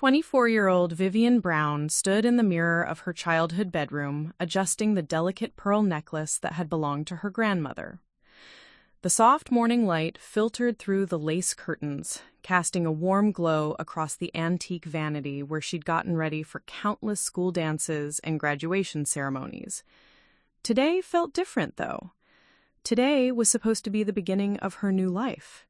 24-year-old Vivien Brown stood in the mirror of her childhood bedroom, adjusting the delicate pearl necklace that had belonged to her grandmother. The soft morning light filtered through the lace curtains, casting a warm glow across the antique vanity where she'd gotten ready for countless school dances and graduation ceremonies. Today felt different, though. Today was supposed to be the beginning of her new life.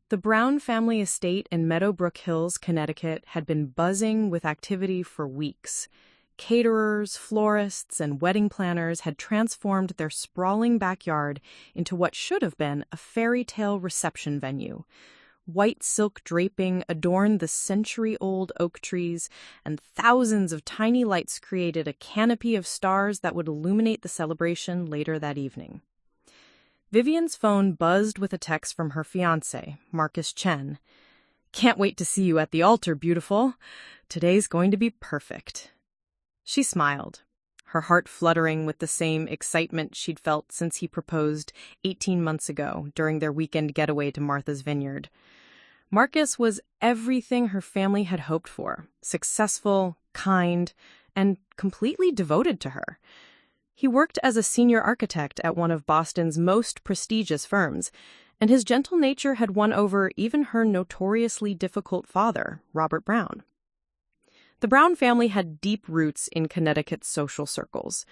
The Brown family estate in Meadowbrook Hills, Connecticut, had been buzzing with activity for weeks. Caterers, florists, and wedding planners had transformed their sprawling backyard into what should have been a fairy tale reception venue. White silk draping adorned the century-old oak trees, and thousands of tiny lights created a canopy of stars that would illuminate the celebration later that evening. Vivien's phone buzzed with a text from her fiancé, Marcus Chen. "Can't wait to see you at the altar, beautiful. Today's going to be perfect." She smiled, her heart fluttering with the same excitement she'd felt since he proposed 18 months ago during their weekend getaway to Martha's Vineyard. Marcus was everything her family had hoped for: successful, kind, and completely devoted to her. He worked as a senior architect at one of Boston's most prestigious firms, and his gentle nature had won over even her notoriously difficult father, Robert Brown. The Brown family had deep roots in Connecticut's social circles.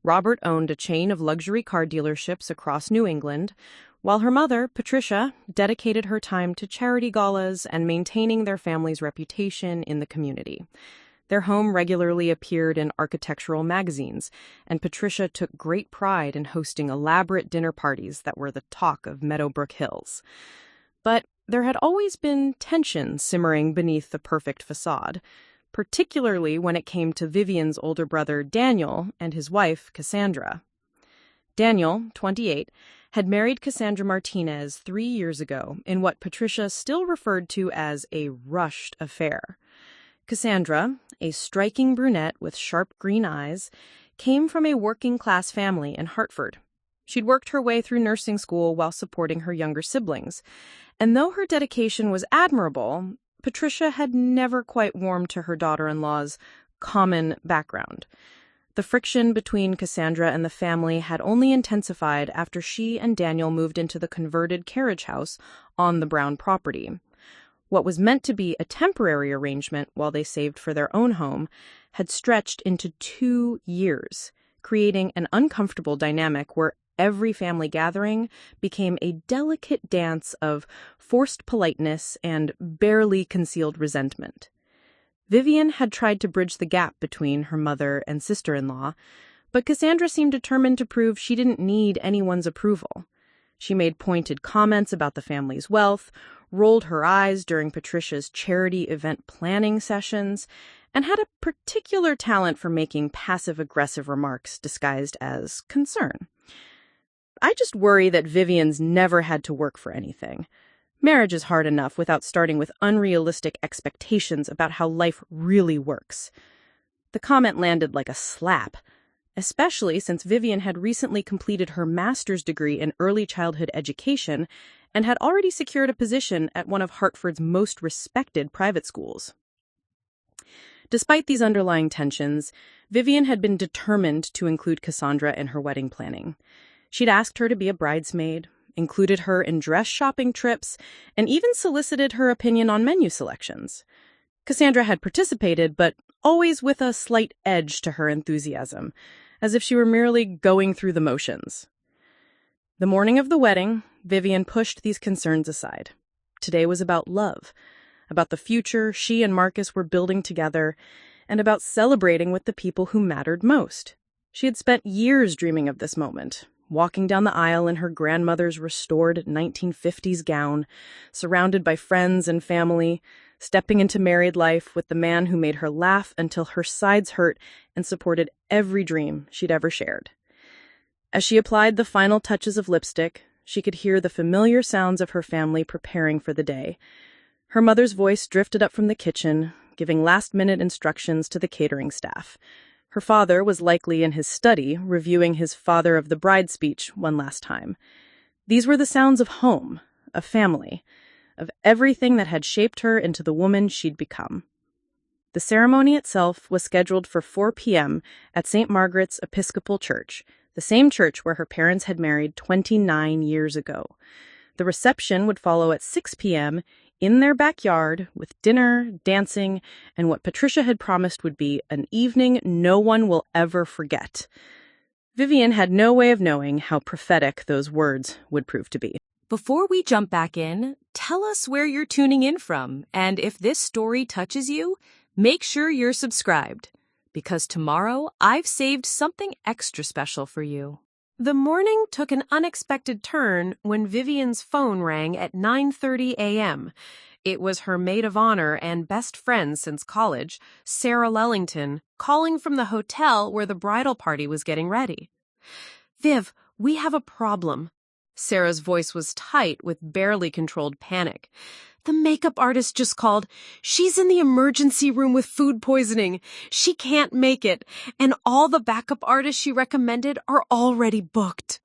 Robert owned a chain of luxury car dealerships across New England, while her mother, Patricia, dedicated her time to charity galas and maintaining their family's reputation in the community. Their home regularly appeared in architectural magazines, and Patricia took great pride in hosting elaborate dinner parties that were the talk of Meadowbrook Hills. But there had always been tension simmering beneath the perfect facade, particularly when it came to Vivien's older brother Daniel and his wife Cassandra. Daniel, 28, had married Cassandra Martinez 3 years ago in what Patricia still referred to as a rushed affair. Cassandra, a striking brunette with sharp green eyes, came from a working-class family in Hartford. She'd worked her way through nursing school while supporting her younger siblings, and though her dedication was admirable, Patricia had never quite warmed to her daughter-in-law's common background. The friction between Cassandra and the family had only intensified after she and Daniel moved into the converted carriage house on the Brown property. What was meant to be a temporary arrangement while they saved for their own home had stretched into 2 years, creating an uncomfortable dynamic where every family gathering became a delicate dance of forced politeness and barely concealed resentment. Vivien had tried to bridge the gap between her mother and sister-in-law, but Cassandra seemed determined to prove she didn't need anyone's approval. She made pointed comments about the family's wealth, rolled her eyes during Patricia's charity event planning sessions, and had a particular talent for making passive-aggressive remarks disguised as concern. "I just worry that Vivien's never had to work for anything. Marriage is hard enough without starting with unrealistic expectations about how life really works." The comment landed like a slap, especially since Vivien had recently completed her master's degree in early childhood education and had already secured a position at one of Hartford's most respected private schools. Despite these underlying tensions, Vivien had been determined to include Cassandra in her wedding planning. She'd asked her to be a bridesmaid, included her in dress shopping trips, and even solicited her opinion on menu selections. Cassandra had participated, but always with a slight edge to her enthusiasm, as if she were merely going through the motions. The morning of the wedding, Vivien pushed these concerns aside. Today was about love, about the future she and Marcus were building together, and about celebrating with the people who mattered most. She had spent years dreaming of this moment, walking down the aisle in her grandmother's restored 1950s gown, surrounded by friends and family, stepping into married life with the man who made her laugh until her sides hurt and supported every dream she'd ever shared. As she applied the final touches of lipstick, she could hear the familiar sounds of her family preparing for the day. Her mother's voice drifted up from the kitchen, giving last-minute instructions to the catering staff. Her father was likely in his study, reviewing his father of the bride speech one last time. These were the sounds of home, of family, of everything that had shaped her into the woman she'd become. The ceremony itself was scheduled for 4 p.m. at St. Margaret's Episcopal Church, the same church where her parents had married 29 years ago. The reception would follow at 6 p.m. in their backyard with dinner, dancing, and what Patricia had promised would be an evening no one will ever forget. Vivien had no way of knowing how prophetic those words would prove to be. Before we jump back in, tell us where you're tuning in from, and if this story touches you, make sure you're subscribed, because tomorrow I've saved something extra special for you. The morning took an unexpected turn when Vivien's phone rang at 9:30 a.m. It was her maid of honor and best friend since college, Sarah Lellington, calling from the hotel where the bridal party was getting ready. "Viv, we have a problem." Sarah's voice was tight with barely controlled panic. "The makeup artist just called. She's in the emergency room with food poisoning. She can't make it, and all the backup artists she recommended are already booked."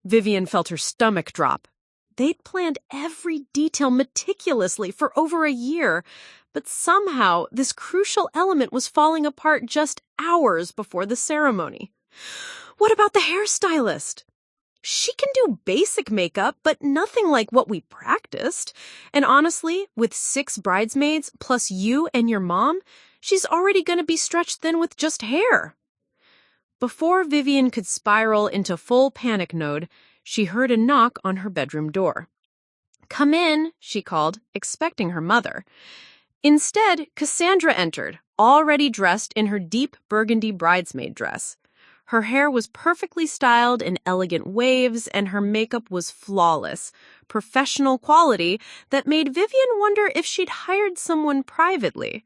Vivien felt her stomach drop. They'd planned every detail meticulously for over a year, but somehow this crucial element was falling apart just hours before the ceremony. What about the hairstylist? She can do basic makeup, but nothing like what we practiced. And honestly, with 6 bridesmaids plus you and your mom, she's already going to be stretched thin with just hair. Before Vivien could spiral into full panic mode, she heard a knock on her bedroom door. "Come in," she called, expecting her mother. Instead, Cassandra entered, already dressed in her deep burgundy bridesmaid dress. Her hair was perfectly styled in elegant waves, and her makeup was flawless, professional quality that made Vivien wonder if she'd hired someone privately.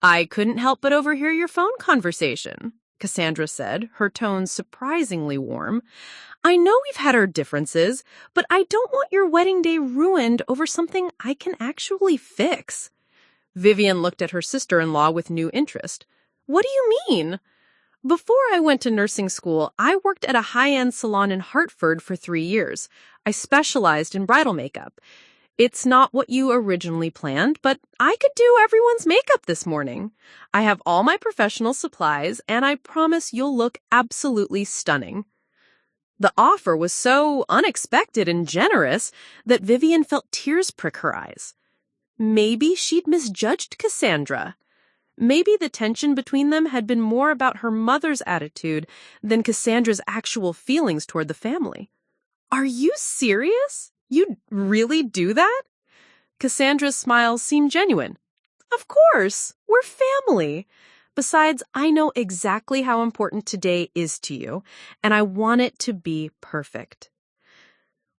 "I couldn't help but overhear your phone conversation," Cassandra said, her tone surprisingly warm. "I know we've had our differences, but I don't want your wedding day ruined over something I can actually fix." Vivien looked at her sister-in-law with new interest. "What do you mean?" "Before I went to nursing school, I worked at a high-end salon in Hartford for 3 years. I specialized in bridal makeup. It's not what you originally planned, but I could do everyone's makeup this morning. I have all my professional supplies, and I promise you'll look absolutely stunning." The offer was so unexpected and generous that Vivien felt tears prick her eyes. Maybe she'd misjudged Cassandra. Maybe the tension between them had been more about her mother's attitude than Cassandra's actual feelings toward the family. "Are you serious? You'd really do that?" Cassandra's smile seemed genuine. "Of course, we're family. Besides, I know exactly how important today is to you, and I want it to be perfect."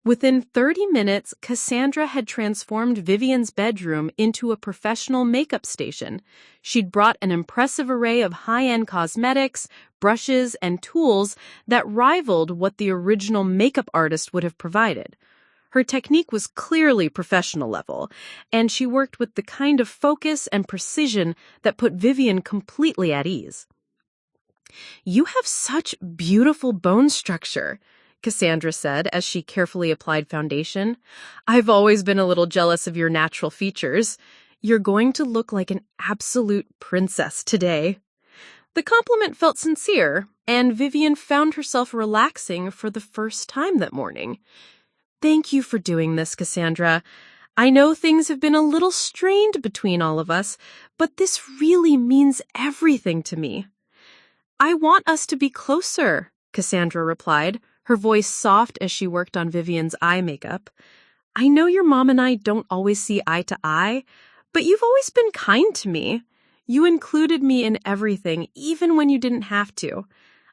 Within 30 minutes, Cassandra had transformed Vivien's bedroom into a professional makeup station. She'd brought an impressive array of high-end cosmetics, brushes, and tools that rivaled what the original makeup artist would have provided. Her technique was clearly professional level, and she worked with the kind of focus and precision that put Vivien completely at ease. "You have such beautiful bone structure," Cassandra said as she carefully applied foundation. "I've always been a little jealous of your natural features. You're going to look like an absolute princess today." The compliment felt sincere, and Vivien found herself relaxing for the first time that morning. "Thank you for doing this, Cassandra. I know things have been a little strained between all of us, but this really means everything to me." "I want us to be closer," Cassandra replied, her voice soft as she worked on Vivien's eye makeup. "I know your mom and I don't always see eye to eye, but you've always been kind to me. You included me in everything, even when you didn't have to.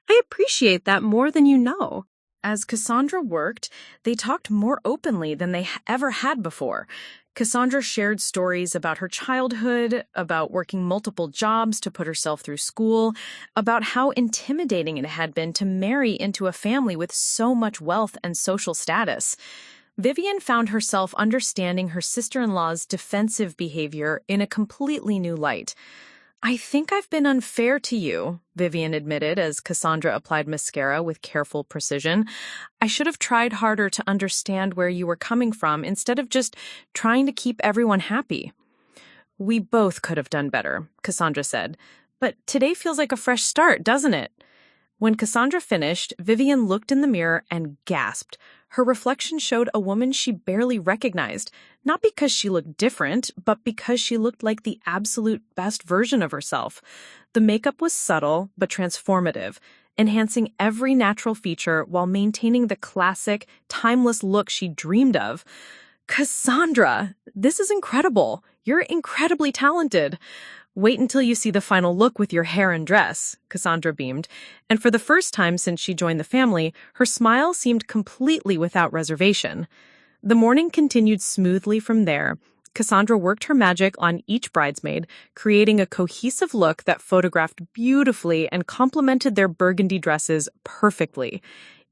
I appreciate that more than you know." As Cassandra worked, they talked more openly than they ever had before. Cassandra shared stories about her childhood, about working multiple jobs to put herself through school, about how intimidating it had been to marry into a family with so much wealth and social status. Vivien found herself understanding her sister-in-law's defensive behavior in a completely new light. "I think I've been unfair to you," Vivien admitted as Cassandra applied mascara with careful precision. "I should have tried harder to understand where you were coming from instead of just trying to keep everyone happy." We both could have done better, Cassandra said. But today feels like a fresh start, doesn't it? When Cassandra finished, Vivien looked in the mirror and gasped. Her reflection showed a woman she barely recognized, not because she looked different, but because she looked like the absolute best version of herself. The makeup was subtle but transformative, enhancing every natural feature while maintaining the classic, timeless look she dreamed of. Cassandra, this is incredible. You're incredibly talented. Wait until you see the final look with your hair and dress, Cassandra beamed, and for the first time since she joined the family, her smile seemed completely without reservation. The morning continued smoothly from there. Cassandra worked her magic on each bridesmaid, creating a cohesive look that photographed beautifully and complemented their burgundy dresses perfectly.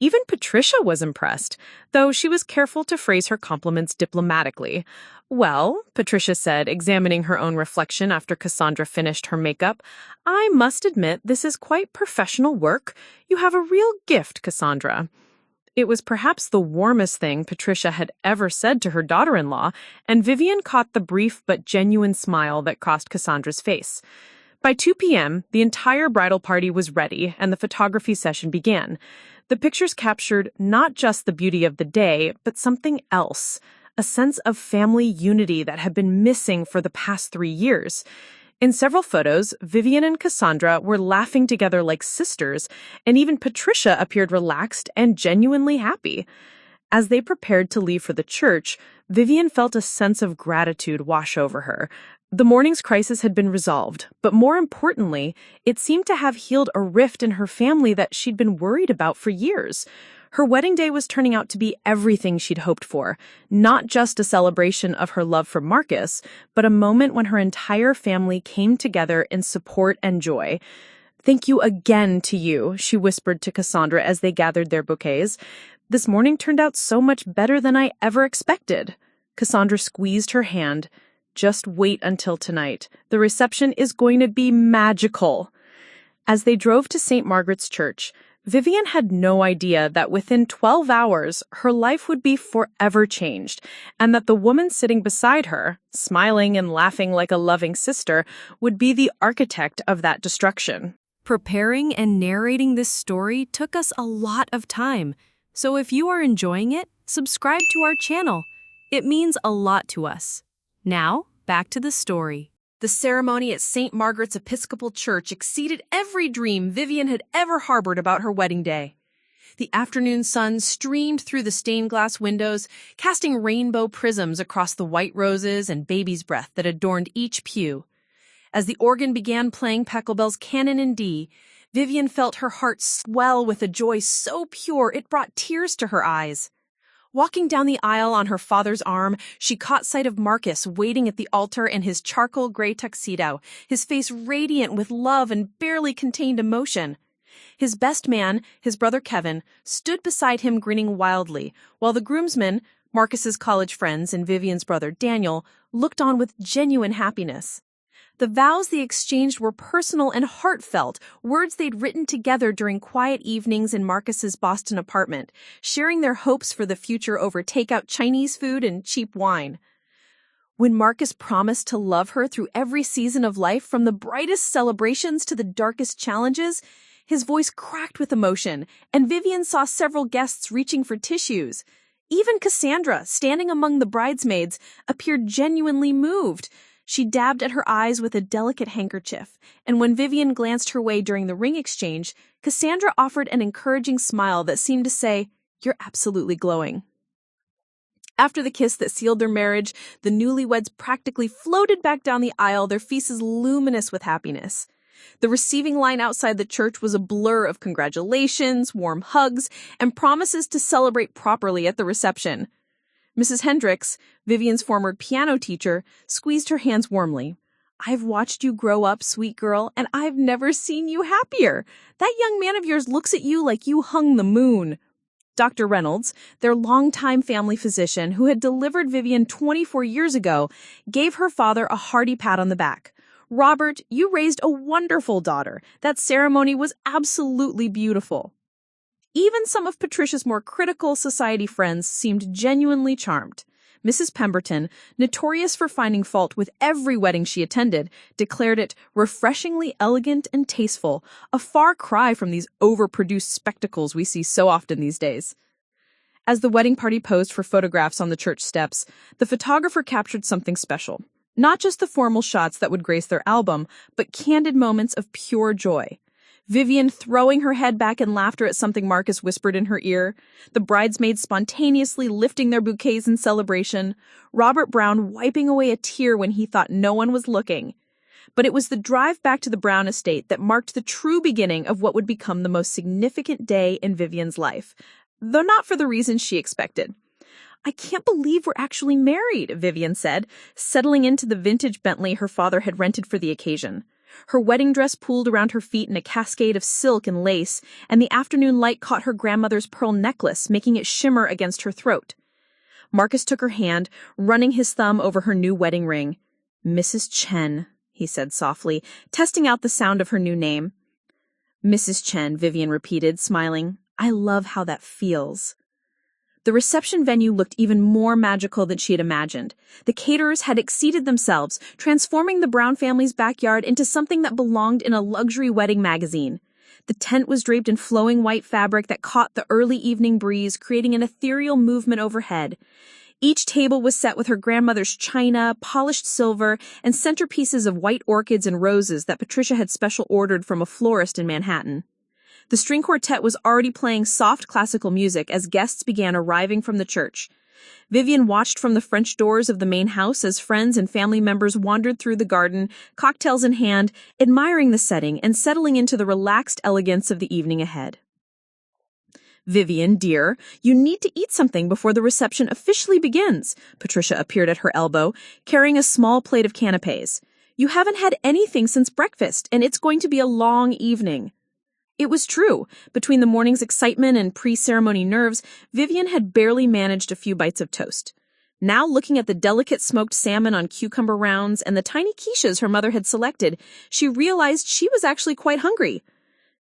Even Patricia was impressed, though she was careful to phrase her compliments diplomatically. "Well," Patricia said, examining her own reflection after Cassandra finished her makeup, "I must admit this is quite professional work. You have a real gift, Cassandra." It was perhaps the warmest thing Patricia had ever said to her daughter-in-law, and Vivien caught the brief but genuine smile that crossed Cassandra's face. By 2 p.m., the entire bridal party was ready, and the photography session began. The pictures captured not just the beauty of the day, but something else, a sense of family unity that had been missing for the past 3 years. In several photos, Vivien and Cassandra were laughing together like sisters, and even Patricia appeared relaxed and genuinely happy. As they prepared to leave for the church, Vivien felt a sense of gratitude wash over her. The morning's crisis had been resolved, but more importantly, it seemed to have healed a rift in her family that she'd been worried about for years. Her wedding day was turning out to be everything she'd hoped for, not just a celebration of her love for Marcus, but a moment when her entire family came together in support and joy. "Thank you again to you," she whispered to Cassandra as they gathered their bouquets. "This morning turned out so much better than I ever expected." Cassandra squeezed her hand. "Just wait until tonight. The reception is going to be magical." As they drove to St. Margaret's Church, Vivien had no idea that within 12 hours, her life would be forever changed, and that the woman sitting beside her, smiling and laughing like a loving sister, would be the architect of that destruction. Preparing and narrating this story took us a lot of time, so if you are enjoying it, subscribe to our channel. It means a lot to us. Now, back to the story. The ceremony at St. Margaret's Episcopal Church exceeded every dream Vivien had ever harbored about her wedding day. The afternoon sun streamed through the stained glass windows, casting rainbow prisms across the white roses and baby's breath that adorned each pew. As the organ began playing Pachelbel's Canon in D, Vivien felt her heart swell with a joy so pure it brought tears to her eyes. Walking down the aisle on her father's arm, she caught sight of Marcus waiting at the altar in his charcoal gray tuxedo, his face radiant with love and barely contained emotion. His best man, his brother Kevin, stood beside him grinning wildly, while the groomsmen, Marcus's college friends and Vivien's brother Daniel, looked on with genuine happiness. The vows they exchanged were personal and heartfelt, words they'd written together during quiet evenings in Marcus's Boston apartment, sharing their hopes for the future over takeout Chinese food and cheap wine. When Marcus promised to love her through every season of life, from the brightest celebrations to the darkest challenges, his voice cracked with emotion, and Vivien saw several guests reaching for tissues. Even Cassandra, standing among the bridesmaids, appeared genuinely moved. She dabbed at her eyes with a delicate handkerchief, and when Vivien glanced her way during the ring exchange, Cassandra offered an encouraging smile that seemed to say, "You're absolutely glowing." After the kiss that sealed their marriage, the newlyweds practically floated back down the aisle, their faces luminous with happiness. The receiving line outside the church was a blur of congratulations, warm hugs, and promises to celebrate properly at the reception. Mrs. Hendricks, Vivien's former piano teacher, squeezed her hands warmly. "I've watched you grow up, sweet girl, and I've never seen you happier. That young man of yours looks at you like you hung the moon." Dr. Reynolds, their longtime family physician who had delivered Vivien 24 years ago, gave her father a hearty pat on the back. "Robert, you raised a wonderful daughter. That ceremony was absolutely beautiful." Even some of Patricia's more critical society friends seemed genuinely charmed. Mrs. Pemberton, notorious for finding fault with every wedding she attended, declared it refreshingly elegant and tasteful, a far cry from these overproduced spectacles we see so often these days. As the wedding party posed for photographs on the church steps, the photographer captured something special. Not just the formal shots that would grace their album, but candid moments of pure joy. Vivien throwing her head back in laughter at something Marcus whispered in her ear, the bridesmaids spontaneously lifting their bouquets in celebration, Robert Brown wiping away a tear when he thought no one was looking. But it was the drive back to the Brown estate that marked the true beginning of what would become the most significant day in Vivien's life, though not for the reasons she expected. "I can't believe we're actually married," Vivien said, settling into the vintage Bentley her father had rented for the occasion. Her wedding dress pooled around her feet in a cascade of silk and lace, and the afternoon light caught her grandmother's pearl necklace, making it shimmer against her throat. Marcus took her hand, running his thumb over her new wedding ring. "Mrs. Chen," he said softly, testing out the sound of her new name. "Mrs. Chen," Vivien repeated, smiling. "I love how that feels." The reception venue looked even more magical than she had imagined. The caterers had exceeded themselves, transforming the Brown family's backyard into something that belonged in a luxury wedding magazine. The tent was draped in flowing white fabric that caught the early evening breeze, creating an ethereal movement overhead. Each table was set with her grandmother's china, polished silver, and centerpieces of white orchids and roses that Patricia had special ordered from a florist in Manhattan. The string quartet was already playing soft classical music as guests began arriving from the church. Vivien watched from the French doors of the main house as friends and family members wandered through the garden, cocktails in hand, admiring the setting and settling into the relaxed elegance of the evening ahead. "Vivien, dear, you need to eat something before the reception officially begins." Patricia appeared at her elbow, carrying a small plate of canapes. "You haven't had anything since breakfast, and it's going to be a long evening." It was true. Between the morning's excitement and pre-ceremony nerves, Vivien had barely managed a few bites of toast. Now, looking at the delicate smoked salmon on cucumber rounds and the tiny quiches her mother had selected, she realized she was actually quite hungry.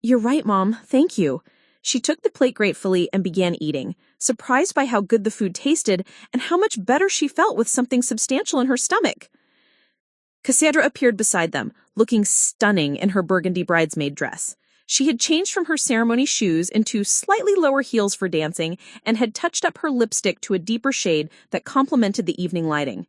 "You're right, Mom. Thank you." She took the plate gratefully and began eating, surprised by how good the food tasted and how much better she felt with something substantial in her stomach. Cassandra appeared beside them, looking stunning in her burgundy bridesmaid dress. She had changed from her ceremony shoes into slightly lower heels for dancing and had touched up her lipstick to a deeper shade that complemented the evening lighting.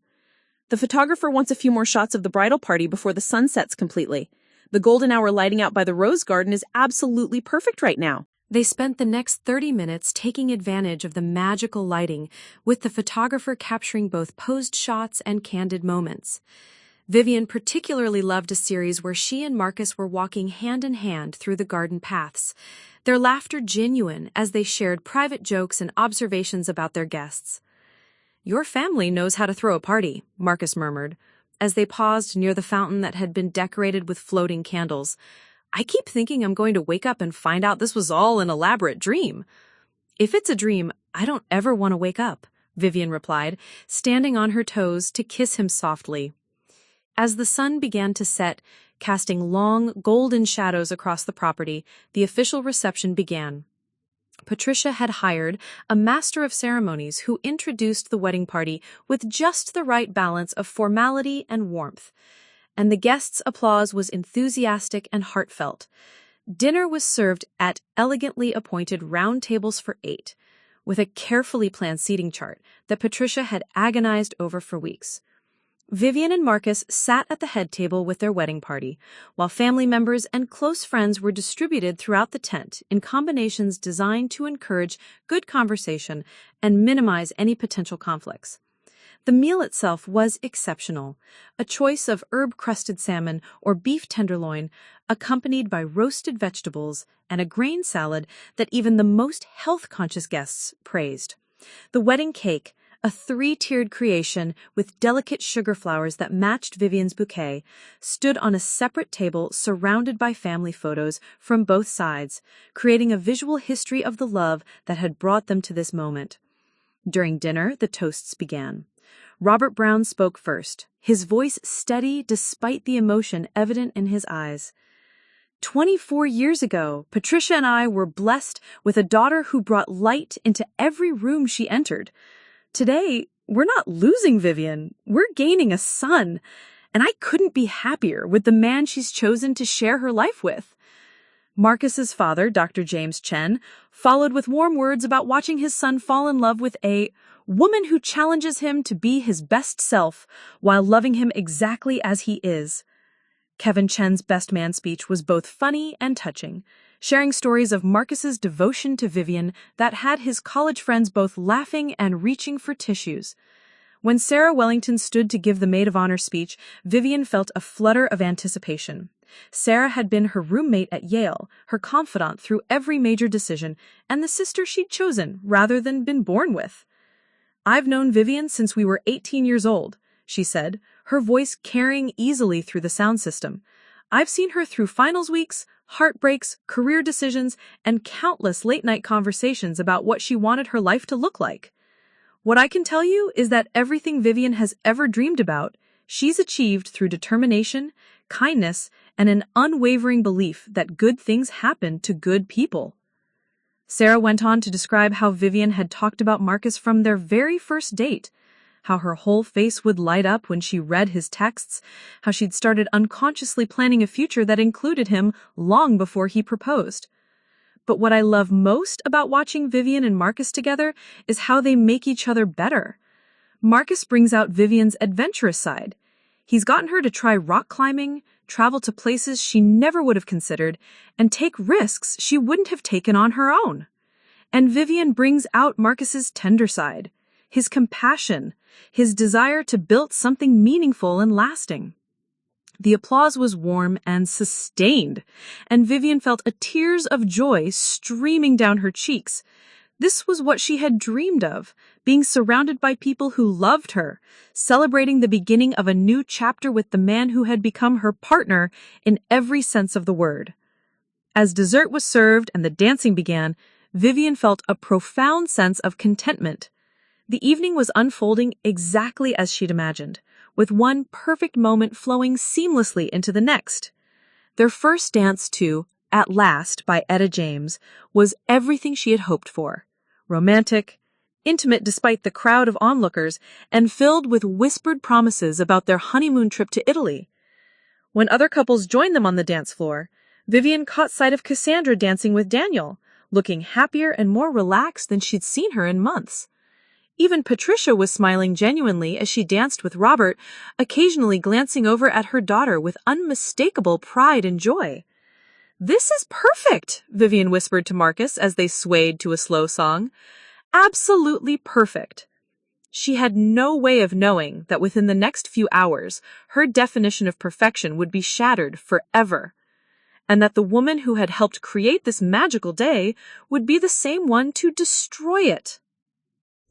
"The photographer wants a few more shots of the bridal party before the sun sets completely. The golden hour lighting out by the rose garden is absolutely perfect right now." They spent the next 30 minutes taking advantage of the magical lighting, with the photographer capturing both posed shots and candid moments. Vivien particularly loved a series where she and Marcus were walking hand in hand through the garden paths, their laughter genuine as they shared private jokes and observations about their guests. "Your family knows how to throw a party," Marcus murmured, as they paused near the fountain that had been decorated with floating candles. "I keep thinking I'm going to wake up and find out this was all an elaborate dream." "If it's a dream, I don't ever want to wake up," Vivien replied, standing on her toes to kiss him softly. As the sun began to set, casting long, golden shadows across the property, the official reception began. Patricia had hired a master of ceremonies who introduced the wedding party with just the right balance of formality and warmth, and the guests' applause was enthusiastic and heartfelt. Dinner was served at elegantly appointed round tables for 8, with a carefully planned seating chart that Patricia had agonized over for weeks. Vivien and Marcus sat at the head table with their wedding party, while family members and close friends were distributed throughout the tent in combinations designed to encourage good conversation and minimize any potential conflicts. The meal itself was exceptional, a choice of herb-crusted salmon or beef tenderloin, accompanied by roasted vegetables and a grain salad that even the most health-conscious guests praised. The wedding cake, a 3-tiered creation with delicate sugar flowers that matched Vivien's bouquet, stood on a separate table surrounded by family photos from both sides, creating a visual history of the love that had brought them to this moment. During dinner, the toasts began. Robert Brown spoke first, his voice steady despite the emotion evident in his eyes. 24 years ago, Patricia and I were blessed with a daughter who brought light into every room she entered. Today, We're not losing Vivien. We're gaining a son. And I couldn't be happier with the man she's chosen to share her life with. Marcus's father, Dr. James Chen, followed with warm words about watching his son fall in love with a woman who challenges him to be his best self while loving him exactly as he is. Kevin Chen's best man speech was both funny and touching, sharing stories of Marcus's devotion to Vivien that had his college friends both laughing and reaching for tissues. When Sarah Wellington stood to give the maid of honor speech, Vivien felt a flutter of anticipation. Sarah had been her roommate at Yale, her confidant through every major decision, and the sister she'd chosen rather than been born with. "I've known Vivien since we were 18 years old," she said, her voice carrying easily through the sound system. "I've seen her through finals weeks, heartbreaks, career decisions, and countless late-night conversations about what she wanted her life to look like. What I can tell you is that everything Vivien has ever dreamed about, she's achieved through determination, kindness, and an unwavering belief that good things happen to good people." Sarah went on to describe how Vivien had talked about Marcus from their very first date, how her whole face would light up when she read his texts, how she'd started unconsciously planning a future that included him long before he proposed. But what I love most about watching Vivien and Marcus together is how they make each other better. Marcus brings out Vivien's adventurous side. He's gotten her to try rock climbing, travel to places she never would have considered, and take risks she wouldn't have taken on her own. And Vivien brings out Marcus's tender side, his compassion, his desire to build something meaningful and lasting. The applause was warm and sustained, and Vivien felt a tears of joy streaming down her cheeks. This was what she had dreamed of, being surrounded by people who loved her, celebrating the beginning of a new chapter with the man who had become her partner in every sense of the word. As dessert was served and the dancing began, Vivien felt a profound sense of contentment. The evening was unfolding exactly as she'd imagined, with one perfect moment flowing seamlessly into the next. Their first dance to "At Last" by Etta James was everything she had hoped for. Romantic, intimate despite the crowd of onlookers, and filled with whispered promises about their honeymoon trip to Italy. When other couples joined them on the dance floor, Vivien caught sight of Cassandra dancing with Daniel, looking happier and more relaxed than she'd seen her in months. Even Patricia was smiling genuinely as she danced with Robert, occasionally glancing over at her daughter with unmistakable pride and joy. "This is perfect," Vivien whispered to Marcus as they swayed to a slow song. "Absolutely perfect." She had no way of knowing that within the next few hours, her definition of perfection would be shattered forever, and that the woman who had helped create this magical day would be the same one to destroy it.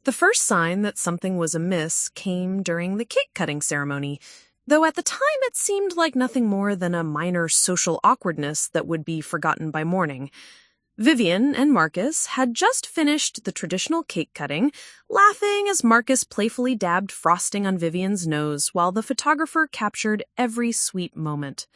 The first sign that something was amiss came during the cake-cutting ceremony, though at the time it seemed like nothing more than a minor social awkwardness that would be forgotten by morning. Vivien and Marcus had just finished the traditional cake-cutting, laughing as Marcus playfully dabbed frosting on Vivien's nose while the photographer captured every sweet moment.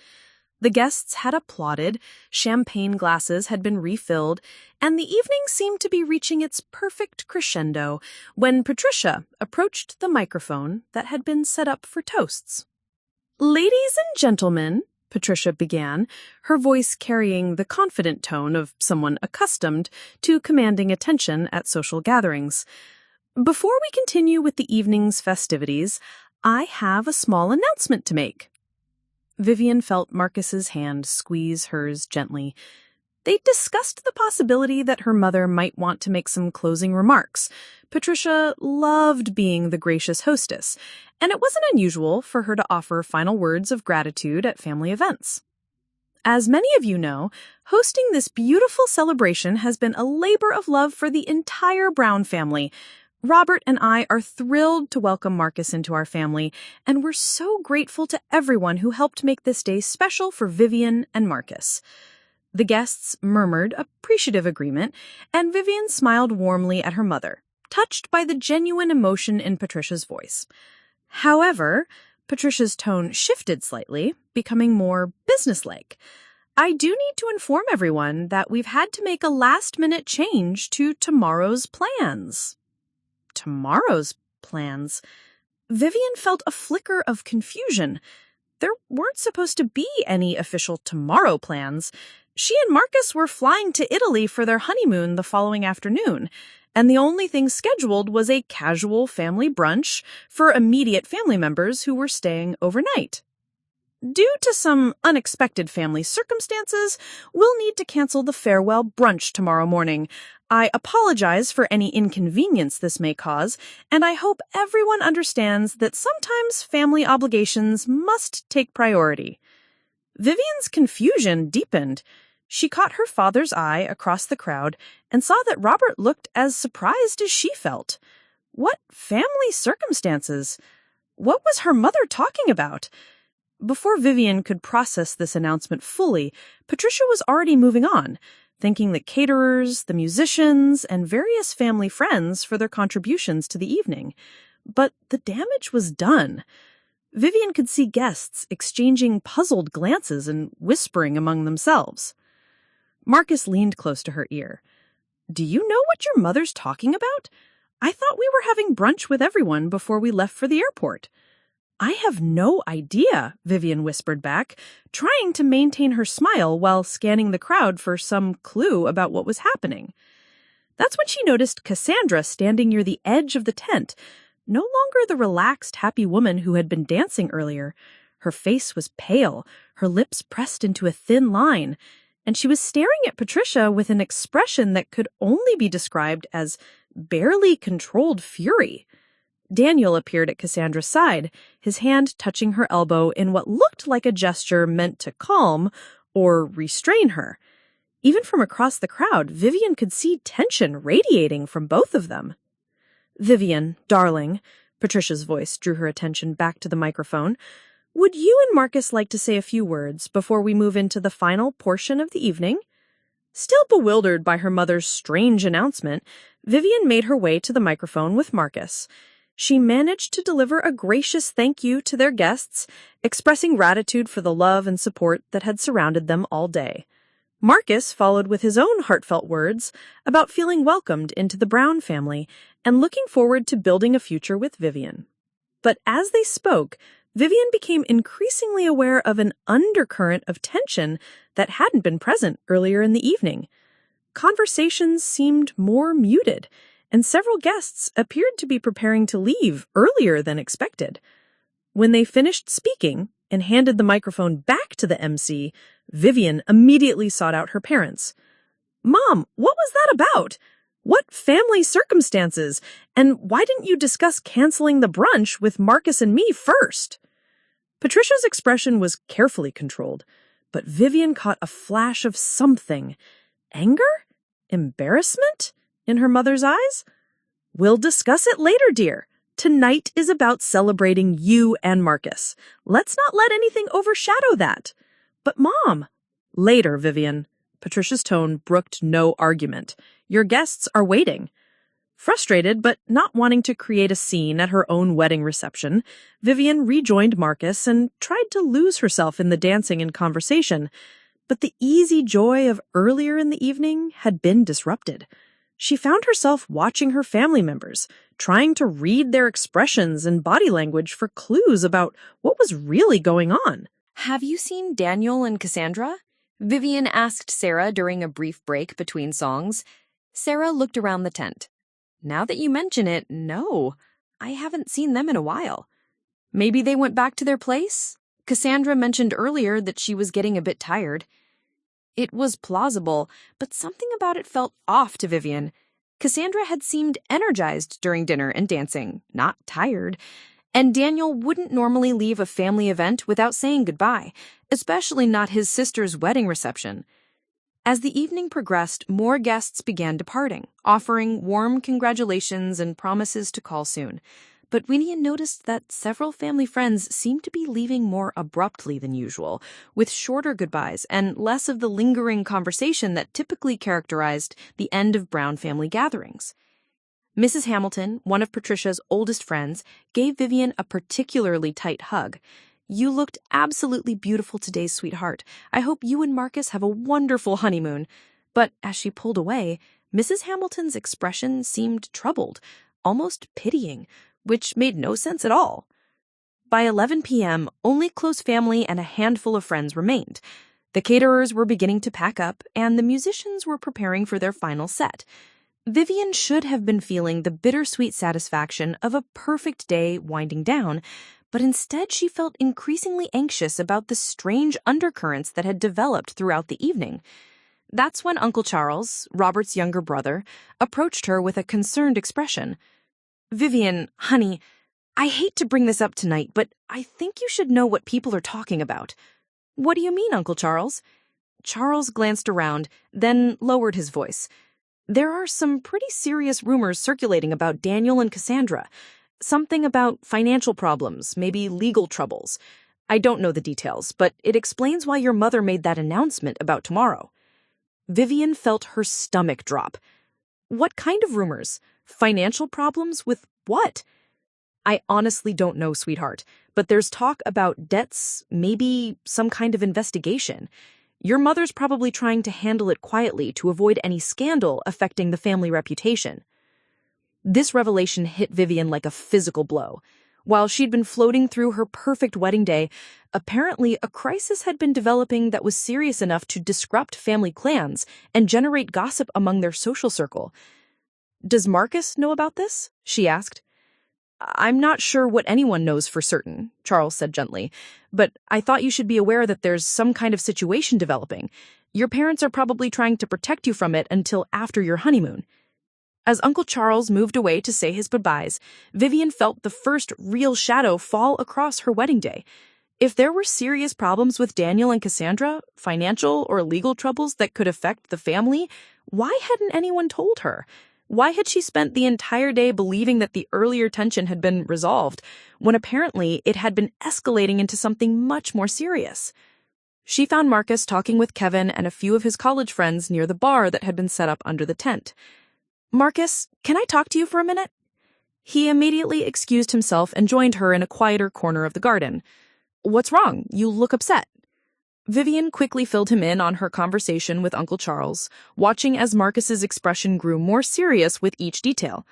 The guests had applauded, champagne glasses had been refilled, and the evening seemed to be reaching its perfect crescendo when Patricia approached the microphone that had been set up for toasts. "Ladies and gentlemen," Patricia began, her voice carrying the confident tone of someone accustomed to commanding attention at social gatherings. "Before we continue with the evening's festivities, I have a small announcement to make." Vivien felt Marcus's hand squeeze hers gently. They discussed the possibility that her mother might want to make some closing remarks. Patricia loved being the gracious hostess, and it wasn't unusual for her to offer final words of gratitude at family events. As many of you know, hosting this beautiful celebration has been a labor of love for the entire Brown family. Robert and I are thrilled to welcome Marcus into our family, and we're so grateful to everyone who helped make this day special for Vivien and Marcus. The guests murmured appreciative agreement, and Vivien smiled warmly at her mother, touched by the genuine emotion in Patricia's voice. However, Patricia's tone shifted slightly, becoming more businesslike. "I do need to inform everyone that we've had to make a last-minute change to tomorrow's plans." "Tomorrow's plans. Vivien felt a flicker of confusion. There weren't supposed to be any official tomorrow plans. She and Marcus were flying to Italy for their honeymoon the following afternoon, and the only thing scheduled was a casual family brunch for immediate family members who were staying overnight. Due to some unexpected family circumstances, we'll need to cancel the farewell brunch tomorrow morning. I apologize for any inconvenience this may cause, and I hope everyone understands that sometimes family obligations must take priority. Vivien's confusion deepened. She caught her father's eye across the crowd and saw that Robert looked as surprised as she felt. What family circumstances? What was her mother talking about? Before Vivien could process this announcement fully, Patricia was already moving on, thanking the caterers, the musicians, and various family friends for their contributions to the evening. But the damage was done. Vivien could see guests exchanging puzzled glances and whispering among themselves. Marcus leaned close to her ear. "Do you know what your mother's talking about? I thought we were having brunch with everyone before we left for the airport." "I have no idea," Vivien whispered back, trying to maintain her smile while scanning the crowd for some clue about what was happening. That's when she noticed Cassandra standing near the edge of the tent, no longer the relaxed, happy woman who had been dancing earlier. Her face was pale, her lips pressed into a thin line, and she was staring at Patricia with an expression that could only be described as barely controlled fury. Daniel appeared at Cassandra's side, his hand touching her elbow in what looked like a gesture meant to calm or restrain her. Even from across the crowd, Vivien could see tension radiating from both of them. "Vivien, darling," Patricia's voice drew her attention back to the microphone, "would you and Marcus like to say a few words before we move into the final portion of the evening?" Still bewildered by her mother's strange announcement, Vivien made her way to the microphone with Marcus. She managed to deliver a gracious thank you to their guests, expressing gratitude for the love and support that had surrounded them all day. Marcus followed with his own heartfelt words about feeling welcomed into the Brown family and looking forward to building a future with Vivien. But as they spoke, Vivien became increasingly aware of an undercurrent of tension that hadn't been present earlier in the evening. Conversations seemed more muted, and several guests appeared to be preparing to leave earlier than expected. When they finished speaking and handed the microphone back to the MC, Vivien immediately sought out her parents. "Mom, what was that about? What family circumstances? And why didn't you discuss canceling the brunch with Marcus and me first?" Patricia's expression was carefully controlled, but Vivien caught a flash of something. Anger? Embarrassment? In her mother's eyes? "We'll discuss it later, dear. Tonight is about celebrating you and Marcus. Let's not let anything overshadow that." "But Mom—" "Later, Vivien." Patricia's tone brooked no argument. "Your guests are waiting." Frustrated, but not wanting to create a scene at her own wedding reception, Vivien rejoined Marcus and tried to lose herself in the dancing and conversation. But the easy joy of earlier in the evening had been disrupted. She found herself watching her family members, trying to read their expressions and body language for clues about what was really going on. "Have you seen Daniel and Cassandra?" Vivien asked Sarah during a brief break between songs. Sarah looked around the tent. "Now that you mention it, no, I haven't seen them in a while. Maybe they went back to their place? Cassandra mentioned earlier that she was getting a bit tired." It was plausible, but something about it felt off to Vivien. Cassandra had seemed energized during dinner and dancing, not tired. And Daniel wouldn't normally leave a family event without saying goodbye, especially not his sister's wedding reception. As the evening progressed, more guests began departing, offering warm congratulations and promises to call soon. But Vivien noticed that several family friends seemed to be leaving more abruptly than usual, with shorter goodbyes and less of the lingering conversation that typically characterized the end of Brown family gatherings. Mrs. Hamilton, one of Patricia's oldest friends, gave Vivien a particularly tight hug. "You looked absolutely beautiful today, sweetheart. I hope you and Marcus have a wonderful honeymoon." But as she pulled away, Mrs. Hamilton's expression seemed troubled, almost pitying, which made no sense at all. By 11 p.m., only close family and a handful of friends remained. The caterers were beginning to pack up, and the musicians were preparing for their final set. Vivien should have been feeling the bittersweet satisfaction of a perfect day winding down, but instead she felt increasingly anxious about the strange undercurrents that had developed throughout the evening. That's when Uncle Charles, Robert's younger brother, approached her with a concerned expression. "Vivien, honey, I hate to bring this up tonight, but I think you should know what people are talking about." "What do you mean, Uncle Charles?" Charles glanced around, then lowered his voice. "There are some pretty serious rumors circulating about Daniel and Cassandra. Something about financial problems, maybe legal troubles. I don't know the details, but it explains why your mother made that announcement about tomorrow." Vivien felt her stomach drop. What kind of rumors? Financial problems with what? "I honestly don't know, sweetheart, but there's talk about debts, maybe some kind of investigation. Your mother's probably trying to handle it quietly to avoid any scandal affecting the family reputation." This revelation hit Vivien like a physical blow. While she'd been floating through her perfect wedding day, apparently a crisis had been developing that was serious enough to disrupt family clans and generate gossip among their social circle. "Does Marcus know about this?" she asked. "I'm not sure what anyone knows for certain," Charles said gently, "but I thought you should be aware that there's some kind of situation developing. Your parents are probably trying to protect you from it until after your honeymoon." As Uncle Charles moved away to say his goodbyes, Vivien felt the first real shadow fall across her wedding day. If there were serious problems with Daniel and Cassandra, financial or legal troubles that could affect the family, why hadn't anyone told her? Why had she spent the entire day believing that the earlier tension had been resolved, when apparently it had been escalating into something much more serious? She found Marcus talking with Kevin and a few of his college friends near the bar that had been set up under the tent. "Marcus, can I talk to you for a minute?" He immediately excused himself and joined her in a quieter corner of the garden. "What's wrong? You look upset." Vivien quickly filled him in on her conversation with Uncle Charles, watching as Marcus's expression grew more serious with each detail.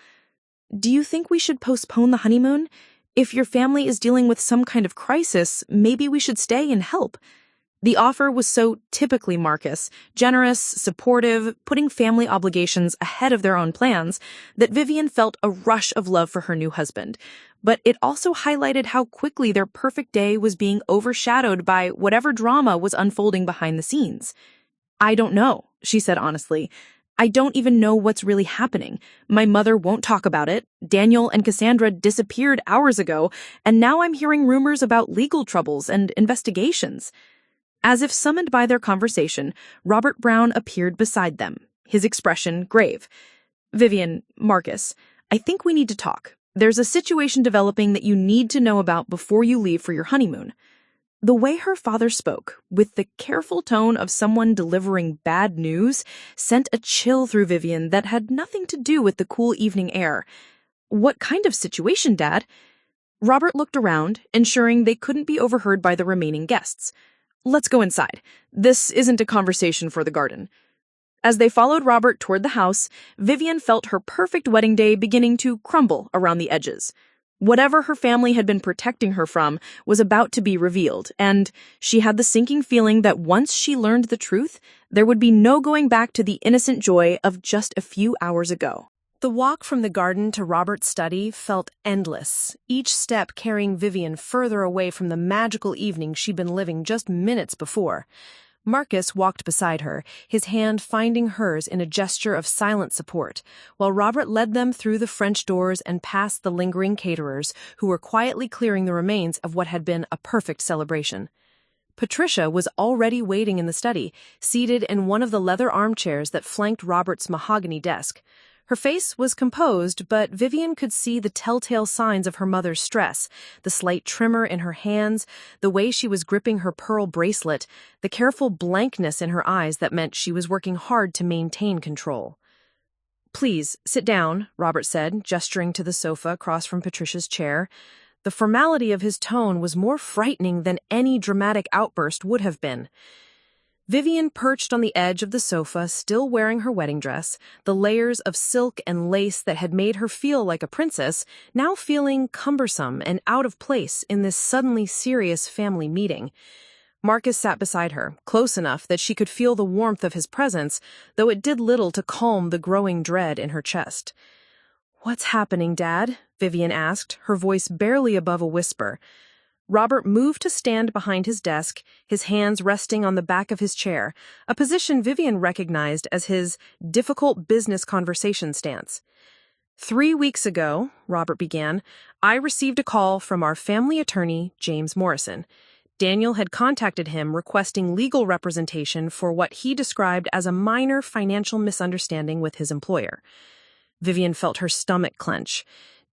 "Do you think we should postpone the honeymoon? If your family is dealing with some kind of crisis, maybe we should stay and help." The offer was so typically Marcus, generous, supportive, putting family obligations ahead of their own plans, that Vivien felt a rush of love for her new husband. But it also highlighted how quickly their perfect day was being overshadowed by whatever drama was unfolding behind the scenes. "I don't know," she said honestly. "I don't even know what's really happening. My mother won't talk about it. Daniel and Cassandra disappeared hours ago, and now I'm hearing rumors about legal troubles and investigations." As if summoned by their conversation, Robert Brown appeared beside them, his expression grave. "Vivien, Marcus, I think we need to talk. There's a situation developing that you need to know about before you leave for your honeymoon." The way her father spoke, with the careful tone of someone delivering bad news, sent a chill through Vivien that had nothing to do with the cool evening air. "What kind of situation, Dad?" Robert looked around, ensuring they couldn't be overheard by the remaining guests. "Let's go inside. This isn't a conversation for the garden." As they followed Robert toward the house, Vivien felt her perfect wedding day beginning to crumble around the edges. Whatever her family had been protecting her from was about to be revealed, and she had the sinking feeling that once she learned the truth, there would be no going back to the innocent joy of just a few hours ago. The walk from the garden to Robert's study felt endless, each step carrying Vivien further away from the magical evening she'd been living just minutes before. Marcus walked beside her, his hand finding hers in a gesture of silent support, while Robert led them through the French doors and past the lingering caterers, who were quietly clearing the remains of what had been a perfect celebration. Patricia was already waiting in the study, seated in one of the leather armchairs that flanked Robert's mahogany desk. Her face was composed, but Vivien could see the telltale signs of her mother's stress, the slight tremor in her hands, the way she was gripping her pearl bracelet, the careful blankness in her eyes that meant she was working hard to maintain control. "Please, sit down," Robert said, gesturing to the sofa across from Patricia's chair. The formality of his tone was more frightening than any dramatic outburst would have been. Vivien perched on the edge of the sofa, still wearing her wedding dress, the layers of silk and lace that had made her feel like a princess, now feeling cumbersome and out of place in this suddenly serious family meeting. Marcus sat beside her, close enough that she could feel the warmth of his presence, though it did little to calm the growing dread in her chest. "What's happening, Dad?" Vivien asked, her voice barely above a whisper. Robert moved to stand behind his desk, his hands resting on the back of his chair, a position Vivien recognized as his difficult business conversation stance. "3 weeks ago," Robert began, "I received a call from our family attorney, James Morrison. Daniel had contacted him requesting legal representation for what he described as a minor financial misunderstanding with his employer." Vivien felt her stomach clench.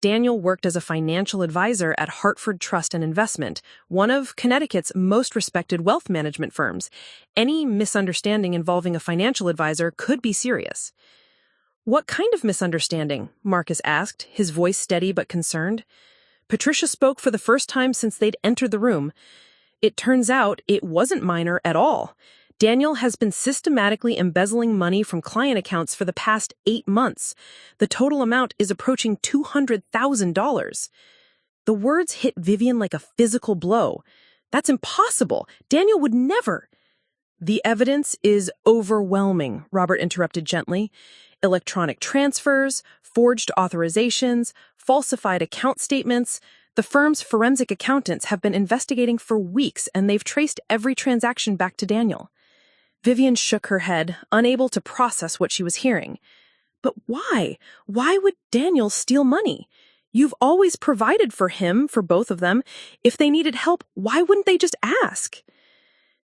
Daniel worked as a financial advisor at Hartford Trust and Investment, one of Connecticut's most respected wealth management firms. Any misunderstanding involving a financial advisor could be serious. "What kind of misunderstanding?" Marcus asked, his voice steady but concerned. Patricia spoke for the first time since they'd entered the room. "It turns out it wasn't minor at all. Daniel has been systematically embezzling money from client accounts for the past 8 months. The total amount is approaching $200,000. The words hit Vivien like a physical blow. "That's impossible. Daniel would never." "The evidence is overwhelming," Robert interrupted gently. "Electronic transfers, forged authorizations, falsified account statements. The firm's forensic accountants have been investigating for weeks, and they've traced every transaction back to Daniel." Vivien shook her head, unable to process what she was hearing. "But why? Why would Daniel steal money? You've always provided for him, for both of them. If they needed help, why wouldn't they just ask?"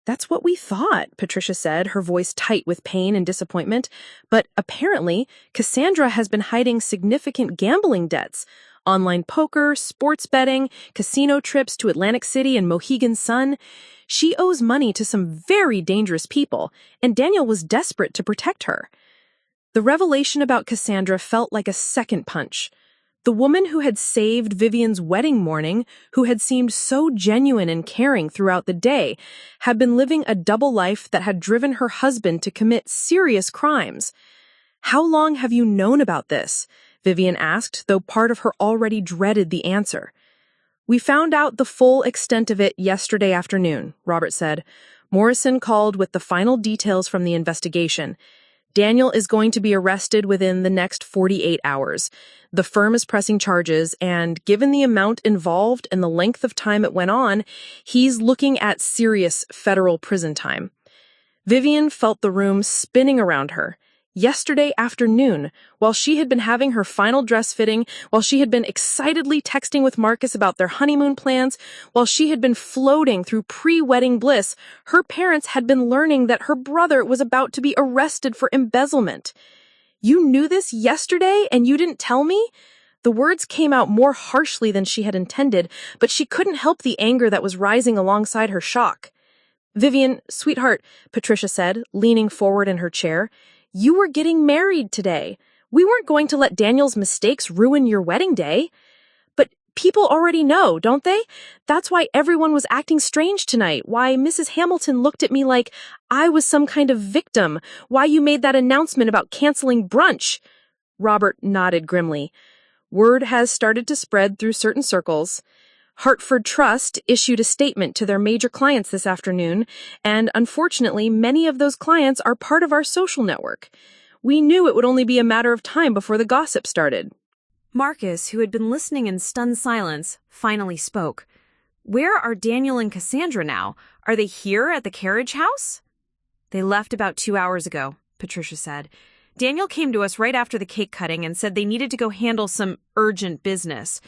"That's what we thought," Patricia said, her voice tight with pain and disappointment. "But apparently, Cassandra has been hiding significant gambling debts. Online poker, sports betting, casino trips to Atlantic City and Mohegan Sun. She owes money to some very dangerous people, and Daniel was desperate to protect her." The revelation about Cassandra felt like a second punch. The woman who had saved Vivien's wedding morning, who had seemed so genuine and caring throughout the day, had been living a double life that had driven her husband to commit serious crimes. "How long have you known about this?" Vivien asked, though part of her already dreaded the answer. "We found out the full extent of it yesterday afternoon," Robert said. "Morrison called with the final details from the investigation. Daniel is going to be arrested within the next 48 hours. The firm is pressing charges, and given the amount involved and the length of time it went on, he's looking at serious federal prison time." Vivien felt the room spinning around her. Yesterday afternoon, while she had been having her final dress fitting, while she had been excitedly texting with Marcus about their honeymoon plans, while she had been floating through pre-wedding bliss, her parents had been learning that her brother was about to be arrested for embezzlement. "You knew this yesterday and you didn't tell me?" The words came out more harshly than she had intended, but she couldn't help the anger that was rising alongside her shock. "Vivien, sweetheart," Patricia said, leaning forward in her chair, "you were getting married today. We weren't going to let Daniel's mistakes ruin your wedding day." "But people already know, don't they? That's why everyone was acting strange tonight, why Mrs. Hamilton looked at me like I was some kind of victim, why you made that announcement about canceling brunch." Robert nodded grimly. "Word has started to spread through certain circles. Hartford Trust issued a statement to their major clients this afternoon, and unfortunately, many of those clients are part of our social network. We knew it would only be a matter of time before the gossip started." Marcus, who had been listening in stunned silence, finally spoke. "Where are Daniel and Cassandra now? Are they here at the carriage house?" "They left about 2 hours ago," Patricia said. "Daniel came to us right after the cake cutting and said they needed to go handle some urgent business.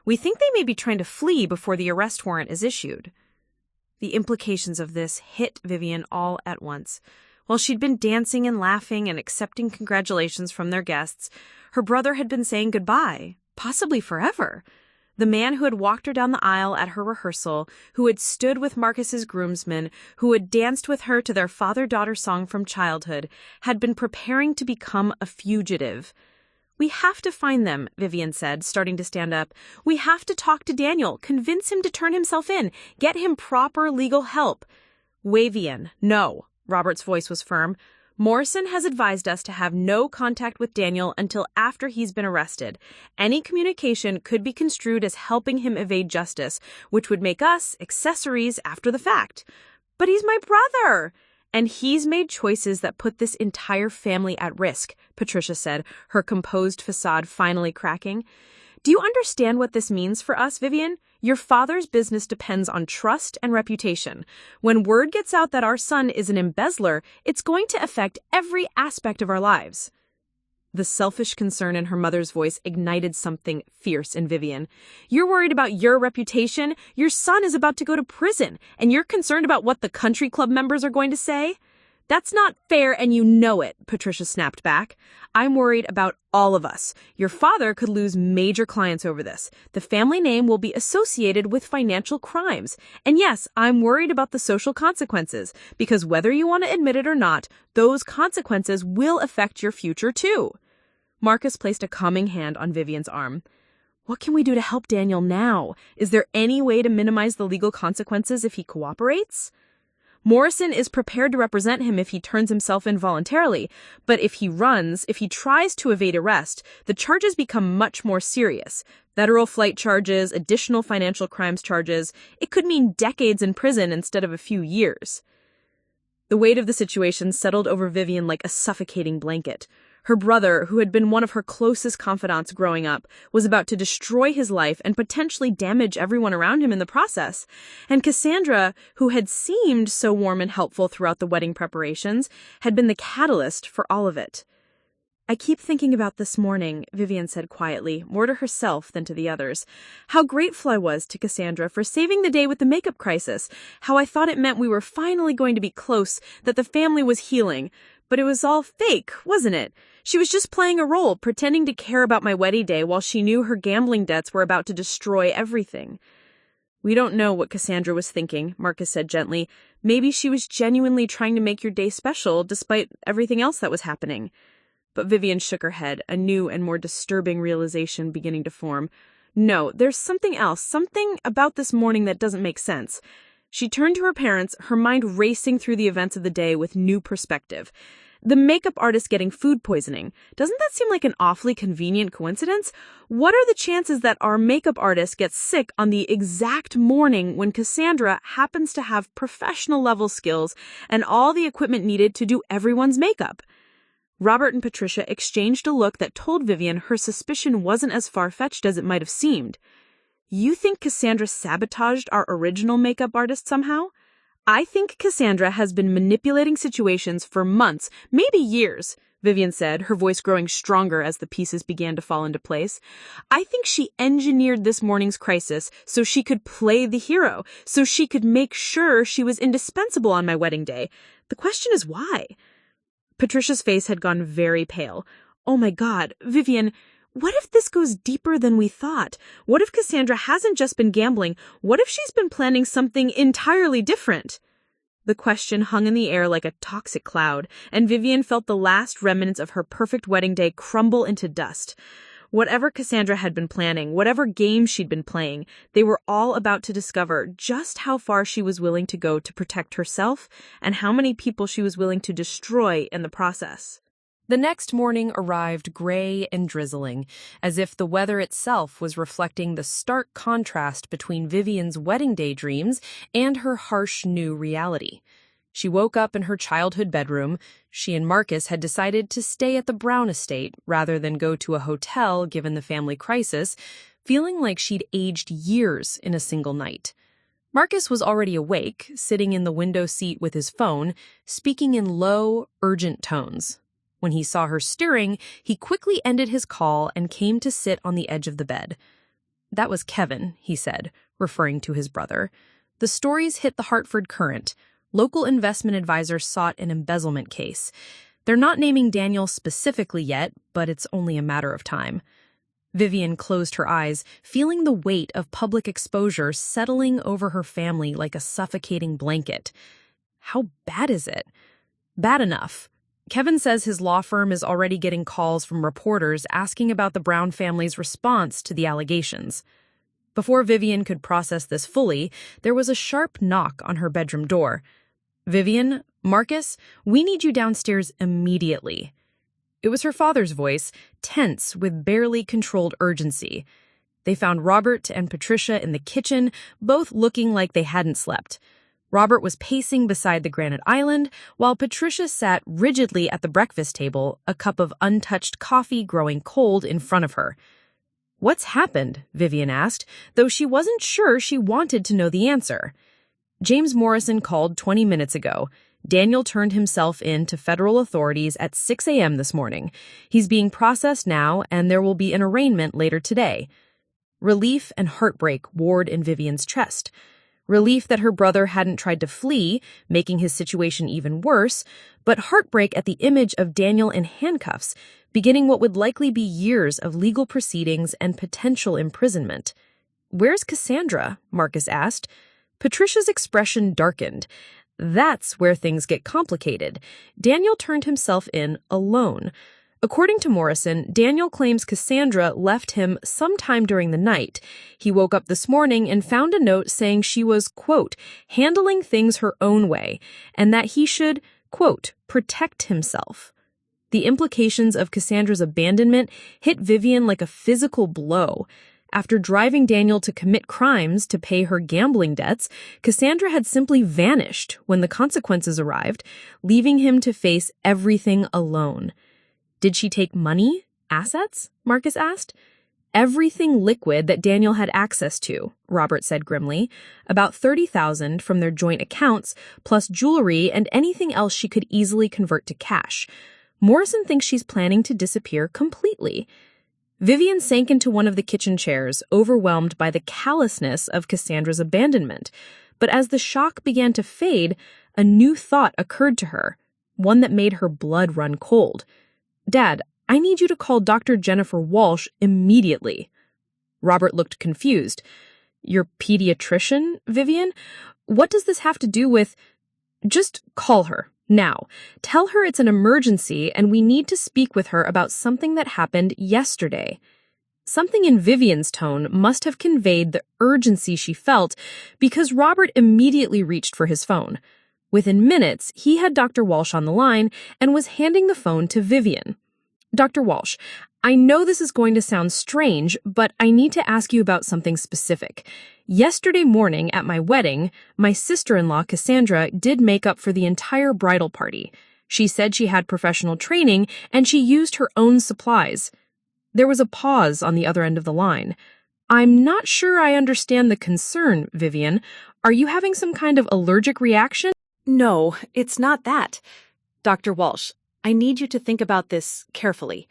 We think they may be trying to flee before the arrest warrant is issued." The implications of this hit Vivien all at once. While she'd been dancing and laughing and accepting congratulations from their guests, her brother had been saying goodbye, possibly forever. The man who had walked her down the aisle at her rehearsal, who had stood with Marcus's groomsmen, who had danced with her to their father-daughter song from childhood, had been preparing to become a fugitive. "We have to find them," Vivien said, starting to stand up. "We have to talk to Daniel, convince him to turn himself in, get him proper legal help." "Vivien, no," Robert's voice was firm. "Morrison has advised us to have no contact with Daniel until after he's been arrested. Any communication could be construed as helping him evade justice, which would make us accessories after the fact. But he's my brother! And he's made choices that put this entire family at risk," Patricia said, her composed facade finally cracking. "Do you understand what this means for us, Vivien? Your father's business depends on trust and reputation. When word gets out that our son is an embezzler, it's going to affect every aspect of our lives." The selfish concern in her mother's voice ignited something fierce in Vivien. "You're worried about your reputation? Your son is about to go to prison, and you're concerned about what the country club members are going to say? That's not fair, and you know it," Patricia snapped back. "I'm worried about all of us. Your father could lose major clients over this. The family name will be associated with financial crimes. And yes, I'm worried about the social consequences, because whether you want to admit it or not, those consequences will affect your future too." Marcus placed a calming hand on Vivien's arm. "What can we do to help Daniel now? Is there any way to minimize the legal consequences if he cooperates?" "Morrison is prepared to represent him if he turns himself in voluntarily, but if he tries to evade arrest, the charges become much more serious. Federal flight charges, additional financial crimes charges. It could mean decades in prison instead of a few years." The weight of the situation settled over Vivien like a suffocating blanket. Her brother, who had been one of her closest confidants growing up, was about to destroy his life and potentially damage everyone around him in the process. And Cassandra, who had seemed so warm and helpful throughout the wedding preparations, had been the catalyst for all of it. "I keep thinking about this morning," Vivien said quietly, more to herself than to the others. "How grateful I was to Cassandra for saving the day with the makeup crisis. How I thought it meant we were finally going to be close, that the family was healing. But it was all fake, wasn't it? She was just playing a role, pretending to care about my wedding day while she knew her gambling debts were about to destroy everything." "We don't know what Cassandra was thinking," Marcus said gently. "Maybe she was genuinely trying to make your day special despite everything else that was happening." But Vivien shook her head, a new and more disturbing realization beginning to form. "No, there's something else, something about this morning that doesn't make sense." She turned to her parents, her mind racing through the events of the day with new perspective. The makeup artist getting food poisoning. Doesn't that seem like an awfully convenient coincidence? What are the chances that our makeup artist gets sick on the exact morning when Cassandra happens to have professional level skills and all the equipment needed to do everyone's makeup? Robert and Patricia exchanged a look that told Vivien her suspicion wasn't as far-fetched as it might have seemed. "You think Cassandra sabotaged our original makeup artist somehow?" "I think Cassandra has been manipulating situations for months, maybe years," Vivien said, her voice growing stronger as the pieces began to fall into place. "I think she engineered this morning's crisis so she could play the hero, so she could make sure she was indispensable on my wedding day. The question is why?" Patricia's face had gone very pale. "Oh my God, Vivien, what if this goes deeper than we thought? What if Cassandra hasn't just been gambling? What if she's been planning something entirely different?" The question hung in the air like a toxic cloud, and Vivien felt the last remnants of her perfect wedding day crumble into dust. Whatever Cassandra had been planning, whatever game she'd been playing, they were all about to discover just how far she was willing to go to protect herself and how many people she was willing to destroy in the process. The next morning arrived gray and drizzling, as if the weather itself was reflecting the stark contrast between Vivien's wedding day dreams and her harsh new reality. She woke up in her childhood bedroom. She and Marcus had decided to stay at the Brown estate rather than go to a hotel given the family crisis, feeling like she'd aged years in a single night. Marcus was already awake, sitting in the window seat with his phone, speaking in low, urgent tones. When he saw her stirring, he quickly ended his call and came to sit on the edge of the bed. "That was Kevin," he said, referring to his brother. "The stories hit the Hartford Courant. Local investment advisors sought an embezzlement case. They're not naming Daniel specifically yet, but it's only a matter of time." Vivien closed her eyes, feeling the weight of public exposure settling over her family like a suffocating blanket. How bad is it? Bad enough. Kevin says his law firm is already getting calls from reporters asking about the Brown family's response to the allegations. Before Vivien could process this fully, there was a sharp knock on her bedroom door. "Vivien, Marcus, we need you downstairs immediately. It was her father's voice, tense with barely controlled urgency. They found Robert and Patricia in the kitchen, both looking like they hadn't slept. Robert was pacing beside the granite island, while Patricia sat rigidly at the breakfast table, a cup of untouched coffee growing cold in front of her. "What's happened?" Vivien asked, though she wasn't sure she wanted to know the answer. James Morrison called 20 minutes ago. Daniel turned himself in to federal authorities at 6 a.m. this morning. He's being processed now, and there will be an arraignment later today. Relief and heartbreak warred in Vivien's chest. Relief that her brother hadn't tried to flee, making his situation even worse, but heartbreak at the image of Daniel in handcuffs, beginning what would likely be years of legal proceedings and potential imprisonment. "Where's Cassandra?" Marcus asked. Patricia's expression darkened. That's where things get complicated. Daniel turned himself in alone. According to Morrison, Daniel claims Cassandra left him sometime during the night. He woke up this morning and found a note saying she was, quote, handling things her own way, and that he should, quote, protect himself. The implications of Cassandra's abandonment hit Vivien like a physical blow. After driving Daniel to commit crimes to pay her gambling debts, Cassandra had simply vanished when the consequences arrived, leaving him to face everything alone. "Did she take money? Assets?" Marcus asked. "Everything liquid that Daniel had access to," Robert said grimly. "About $30,000 from their joint accounts, plus jewelry and anything else she could easily convert to cash. Morrison thinks she's planning to disappear completely." Vivien sank into one of the kitchen chairs, overwhelmed by the callousness of Cassandra's abandonment. But as the shock began to fade, a new thought occurred to her, one that made her blood run cold. "Dad, I need you to call Dr. Jennifer Walsh immediately." Robert looked confused. "Your pediatrician, Vivien? What does this have to do with—" "Just call her, now. Tell her it's an emergency and we need to speak with her about something that happened yesterday." Something in Vivien's tone must have conveyed the urgency she felt because Robert immediately reached for his phone. Within minutes, he had Dr. Walsh on the line and was handing the phone to Vivien. "Dr. Walsh, I know this is going to sound strange, but I need to ask you about something specific. Yesterday morning at my wedding, my sister-in-law, Cassandra, did makeup for the entire bridal party. She said she had professional training and she used her own supplies." There was a pause on the other end of the line. "I'm not sure I understand the concern, Vivien. Are you having some kind of allergic reaction?" No, it's not that. Dr. Walsh, I need you to think about this carefully.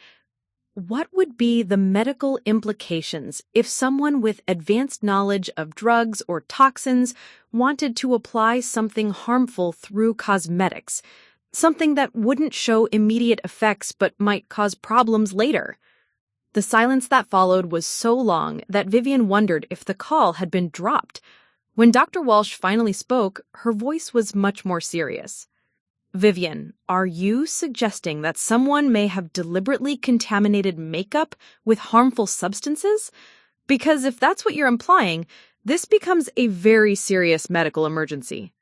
What would be the medical implications if someone with advanced knowledge of drugs or toxins wanted to apply something harmful through cosmetics, something that wouldn't show immediate effects but might cause problems later? The silence that followed was so long that Vivien wondered if the call had been dropped. When Dr. Walsh finally spoke, her voice was much more serious. "Vivien, are you suggesting that someone may have deliberately contaminated makeup with harmful substances? Because if that's what you're implying, this becomes a very serious medical emergency."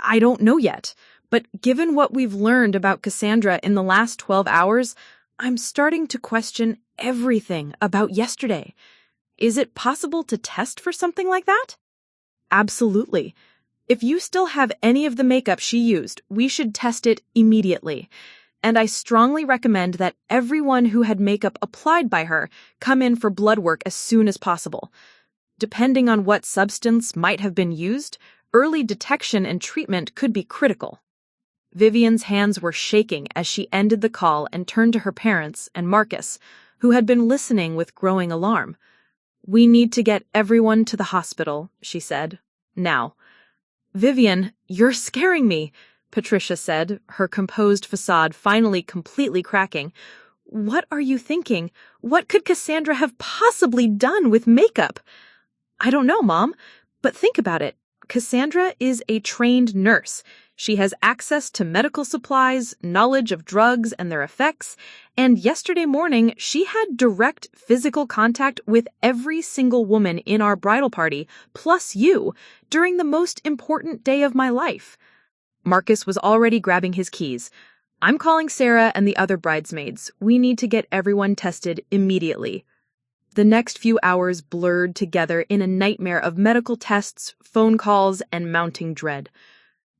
"I don't know yet, but given what we've learned about Cassandra in the last 12 hours, I'm starting to question everything about yesterday. Is it possible to test for something like that?" "Absolutely. If you still have any of the makeup she used, we should test it immediately. And I strongly recommend that everyone who had makeup applied by her come in for blood work as soon as possible. Depending on what substance might have been used, early detection and treatment could be critical." Vivien's hands were shaking as she ended the call and turned to her parents and Marcus, who had been listening with growing alarm. "We need to get everyone to the hospital," she said. "Now." "Vivien, you're scaring me," Patricia said, her composed facade finally completely cracking. "What are you thinking? What could Cassandra have possibly done with makeup?" "I don't know, Mom, but think about it. Cassandra is a trained nurse. She has access to medical supplies, knowledge of drugs and their effects, and yesterday morning she had direct physical contact with every single woman in our bridal party, plus you, during the most important day of my life. Marcus was already grabbing his keys. "I'm calling Sarah and the other bridesmaids. We need to get everyone tested immediately." The next few hours blurred together in a nightmare of medical tests, phone calls, and mounting dread.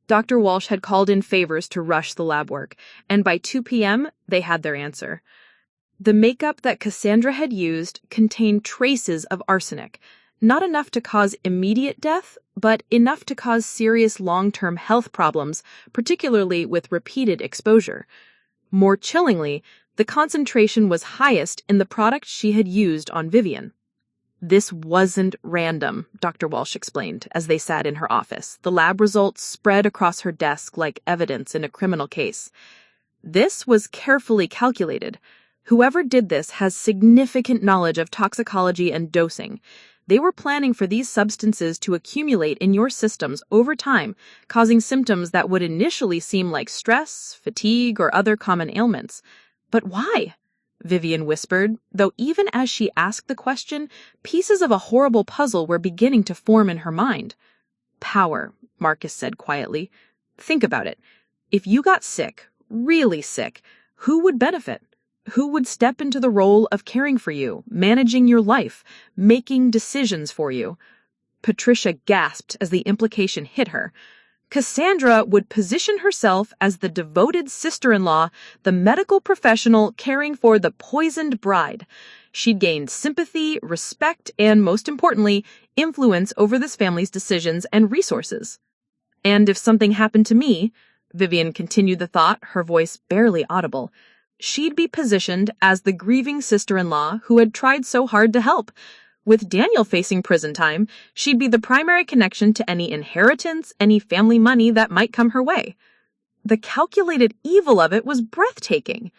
Dr. Walsh had called in favors to rush the lab work, and by 2 p.m., they had their answer. The makeup that Cassandra had used contained traces of arsenic, not enough to cause immediate death, but enough to cause serious long-term health problems, particularly with repeated exposure. More chillingly, the concentration was highest in the product she had used on Vivien. "This wasn't random," Dr. Walsh explained as they sat in her office. The lab results spread across her desk like evidence in a criminal case. "This was carefully calculated. Whoever did this has significant knowledge of toxicology and dosing. They were planning for these substances to accumulate in your systems over time, causing symptoms that would initially seem like stress, fatigue, or other common ailments. But why?" Vivien whispered, though even as she asked the question, pieces of a horrible puzzle were beginning to form in her mind. "Power," Marcus said quietly. "Think about it. If you got sick, really sick, who would benefit? Who would step into the role of caring for you, managing your life, making decisions for you?" Patricia gasped as the implication hit her. Cassandra would position herself as the devoted sister-in-law, the medical professional caring for the poisoned bride. She'd gained sympathy, respect, and, most importantly, influence over this family's decisions and resources. "And if something happened to me," Vivien continued the thought, her voice barely audible, "she'd be positioned as the grieving sister-in-law who had tried so hard to help. With Daniel facing prison time, she'd be the primary connection to any inheritance, any family money that might come her way." The calculated evil of it was breathtaking.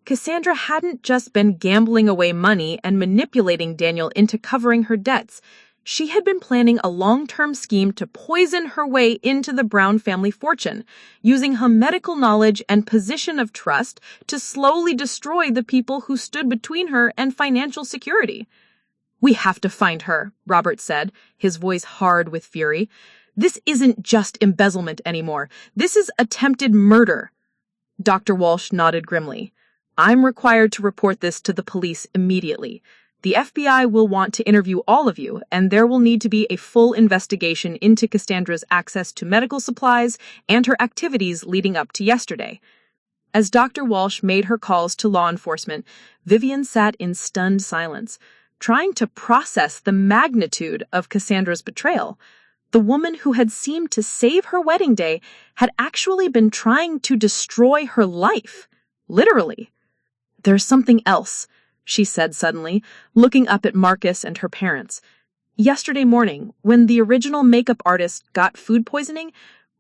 Cassandra hadn't just been gambling away money and manipulating Daniel into covering her debts. She had been planning a long-term scheme to poison her way into the Brown family fortune, using her medical knowledge and position of trust to slowly destroy the people who stood between her and financial security. "We have to find her," Robert said, his voice hard with fury. "This isn't just embezzlement anymore. This is attempted murder." Dr. Walsh nodded grimly. "I'm required to report this to the police immediately. The FBI will want to interview all of you, and there will need to be a full investigation into Cassandra's access to medical supplies and her activities leading up to yesterday." As Dr. Walsh made her calls to law enforcement, Vivien sat in stunned silence, trying to process the magnitude of Cassandra's betrayal. The woman who had seemed to save her wedding day had actually been trying to destroy her life. Literally. "There's something else," she said suddenly, looking up at Marcus and her parents. "Yesterday morning, when the original makeup artist got food poisoning,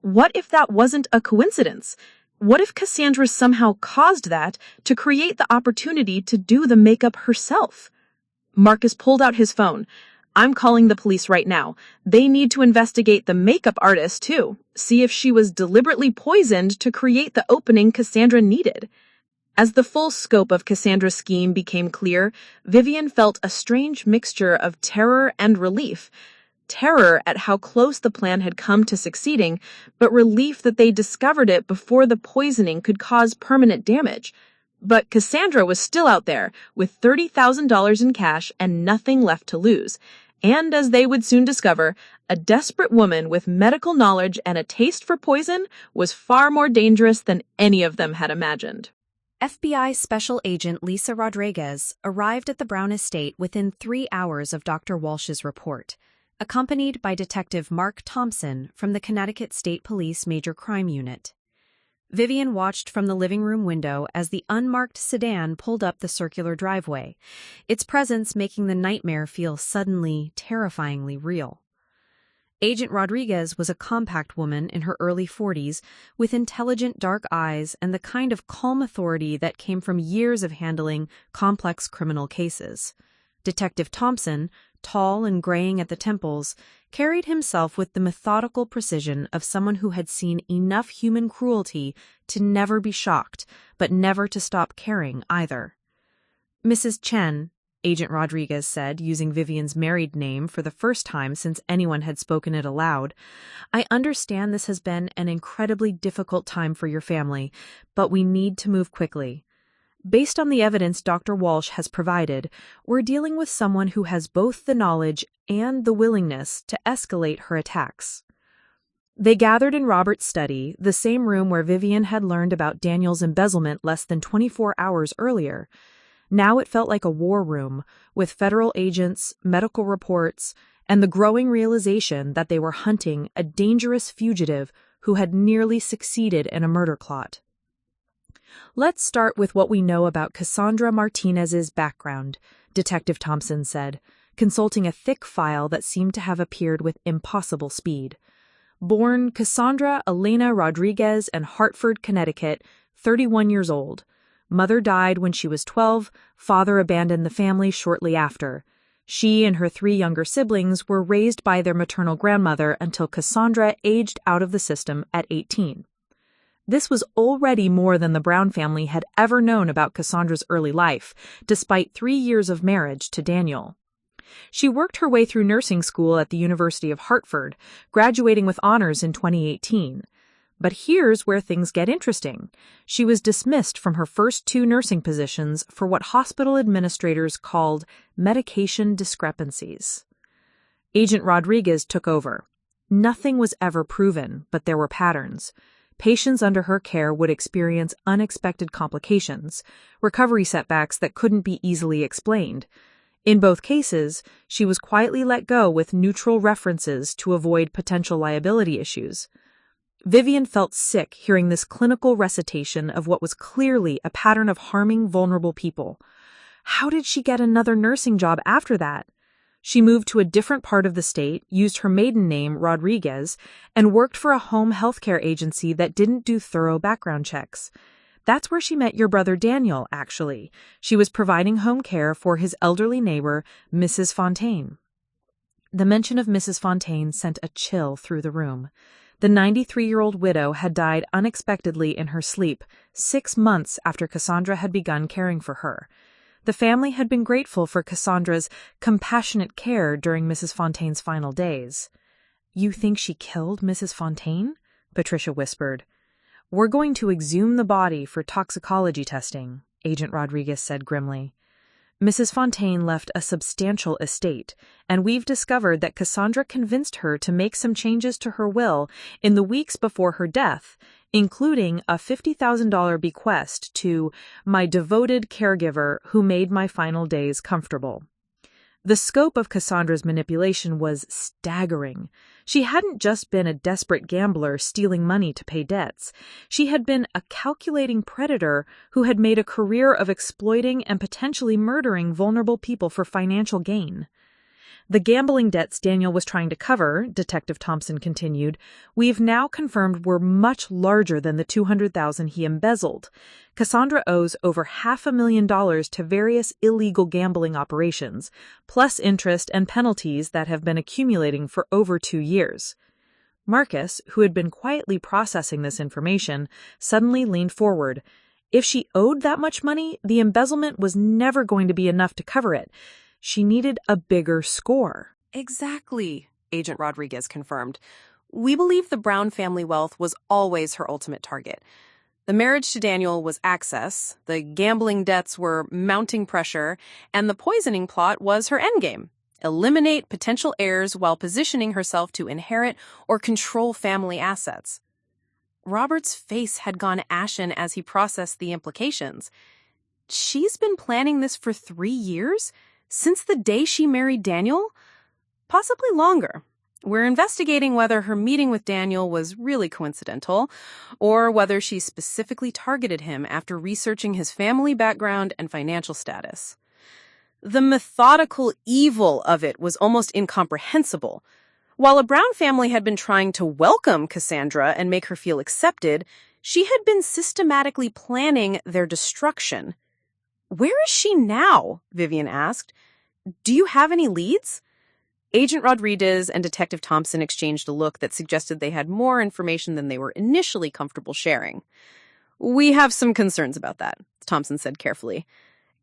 what if that wasn't a coincidence? What if Cassandra somehow caused that to create the opportunity to do the makeup herself?" Marcus pulled out his phone. "I'm calling the police right now. They need to investigate the makeup artist, too. See if she was deliberately poisoned to create the opening Cassandra needed." As the full scope of Cassandra's scheme became clear, Vivien felt a strange mixture of terror and relief. Terror at how close the plan had come to succeeding, but relief that they discovered it before the poisoning could cause permanent damage. But Cassandra was still out there, with $30,000 in cash and nothing left to lose. And as they would soon discover, a desperate woman with medical knowledge and a taste for poison was far more dangerous than any of them had imagined. FBI Special Agent Lisa Rodriguez arrived at the Brown estate within 3 hours of Dr. Walsh's report, accompanied by Detective Mark Thompson from the Connecticut State Police Major Crime Unit. Vivien watched from the living room window as the unmarked sedan pulled up the circular driveway, its presence making the nightmare feel suddenly, terrifyingly real. Agent Rodriguez was a compact woman in her early 40s with intelligent dark eyes and the kind of calm authority that came from years of handling complex criminal cases. Detective Thompson, tall and graying at the temples, carried himself with the methodical precision of someone who had seen enough human cruelty to never be shocked, but never to stop caring either. "Mrs. Chen," Agent Rodriguez said, using Vivien's married name for the first time since anyone had spoken it aloud. "I understand this has been an incredibly difficult time for your family, but we need to move quickly. Based on the evidence Dr. Walsh has provided, we're dealing with someone who has both the knowledge and the willingness to escalate her attacks." They gathered in Robert's study, the same room where Vivien had learned about Daniel's embezzlement less than 24 hours earlier. Now it felt like a war room, with federal agents, medical reports, and the growing realization that they were hunting a dangerous fugitive who had nearly succeeded in a murder plot. "Let's start with what we know about Cassandra Martinez's background," Detective Thompson said, consulting a thick file that seemed to have appeared with impossible speed. Born Cassandra Elena Rodriguez in Hartford, Connecticut, 31 years old. Mother died when she was 12, father abandoned the family shortly after. She and her 3 younger siblings were raised by their maternal grandmother until Cassandra aged out of the system at 18. This was already more than the Brown family had ever known about Cassandra's early life, despite 3 years of marriage to Daniel. She worked her way through nursing school at the University of Hartford, graduating with honors in 2018. But here's where things get interesting. She was dismissed from her first 2 nursing positions for what hospital administrators called medication discrepancies. Agent Rodriguez took over. Nothing was ever proven, but there were patterns. Patients under her care would experience unexpected complications, recovery setbacks that couldn't be easily explained. In both cases, she was quietly let go with neutral references to avoid potential liability issues. Vivien felt sick hearing this clinical recitation of what was clearly a pattern of harming vulnerable people. How did she get another nursing job after that? She moved to a different part of the state, used her maiden name, Rodriguez, and worked for a home healthcare agency that didn't do thorough background checks. That's where she met your brother Daniel, actually. She was providing home care for his elderly neighbor, Mrs. Fontaine. The mention of Mrs. Fontaine sent a chill through the room. The 93-year-old widow had died unexpectedly in her sleep 6 months after Cassandra had begun caring for her. The family had been grateful for Cassandra's compassionate care during Mrs. Fontaine's final days. "You think she killed Mrs. Fontaine?" Patricia whispered. "We're going to exhume the body for toxicology testing," Agent Rodriguez said grimly. "Mrs. Fontaine left a substantial estate, and we've discovered that Cassandra convinced her to make some changes to her will in the weeks before her death, including a $50,000 bequest to my devoted caregiver who made my final days comfortable." The scope of Cassandra's manipulation was staggering. She hadn't just been a desperate gambler stealing money to pay debts. She had been a calculating predator who had made a career of exploiting and potentially murdering vulnerable people for financial gain. "The gambling debts Daniel was trying to cover," Detective Thompson continued, "we've now confirmed were much larger than the $200,000 he embezzled. Cassandra owes over $500,000 to various illegal gambling operations, plus interest and penalties that have been accumulating for over 2 years. Marcus, who had been quietly processing this information, suddenly leaned forward. If she owed that much money, the embezzlement was never going to be enough to cover it. She needed a bigger score. Exactly, Agent Rodriguez confirmed. We believe the Brown family wealth was always her ultimate target. The marriage to Daniel was access, the gambling debts were mounting pressure, and the poisoning plot was her endgame. Eliminate potential heirs while positioning herself to inherit or control family assets. Robert's face had gone ashen as he processed the implications. She's been planning this for 3 years? Since the day she married Daniel? Possibly longer. We're investigating whether her meeting with Daniel was really coincidental, or whether she specifically targeted him after researching his family background and financial status. The methodical evil of it was almost incomprehensible. While a Brown family had been trying to welcome Cassandra and make her feel accepted, she had been systematically planning their destruction. "Where is she now?" Vivien asked. "Do you have any leads?" Agent Rodriguez and Detective Thompson exchanged a look that suggested they had more information than they were initially comfortable sharing. "We have some concerns about that," Thompson said carefully.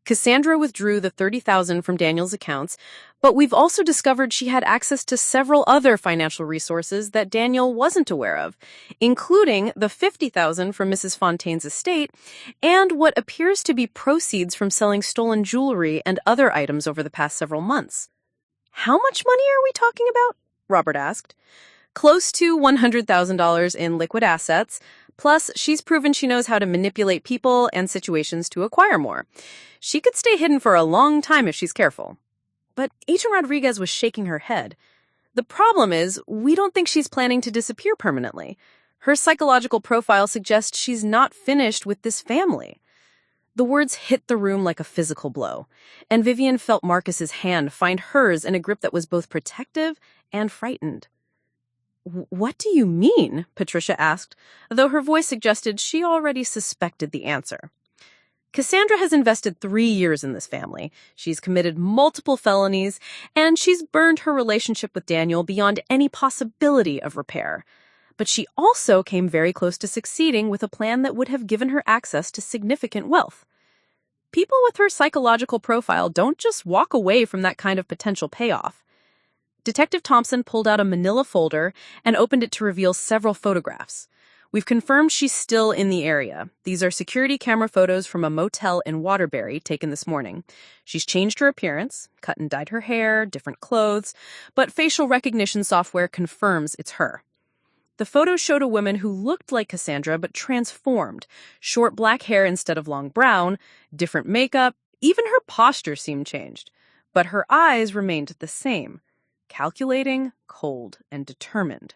Cassandra withdrew the $30,000 from Daniel's accounts, but we've also discovered she had access to several other financial resources that Daniel wasn't aware of, including the $50,000 from Mrs. Fontaine's estate and what appears to be proceeds from selling stolen jewelry and other items over the past several months. "How much money are we talking about?" Robert asked. "Close to $100,000 in liquid assets. Plus, she's proven she knows how to manipulate people and situations to acquire more. She could stay hidden for a long time if she's careful." But Agent Rodriguez was shaking her head. "The problem is, we don't think she's planning to disappear permanently. Her psychological profile suggests she's not finished with this family." The words hit the room like a physical blow, and Vivien felt Marcus's hand find hers in a grip that was both protective and frightened. "What do you mean?" Patricia asked, though her voice suggested she already suspected the answer. "Cassandra has invested 3 years in this family. She's committed multiple felonies, and she's burned her relationship with Daniel beyond any possibility of repair. But she also came very close to succeeding with a plan that would have given her access to significant wealth. People with her psychological profile don't just walk away from that kind of potential payoff." Detective Thompson pulled out a manila folder and opened it to reveal several photographs. "We've confirmed she's still in the area. These are security camera photos from a motel in Waterbury taken this morning. She's changed her appearance, cut and dyed her hair, different clothes, but facial recognition software confirms it's her." The photos showed a woman who looked like Cassandra but transformed. Short black hair instead of long brown, different makeup, even her posture seemed changed. But her eyes remained the same. Calculating, cold, and determined.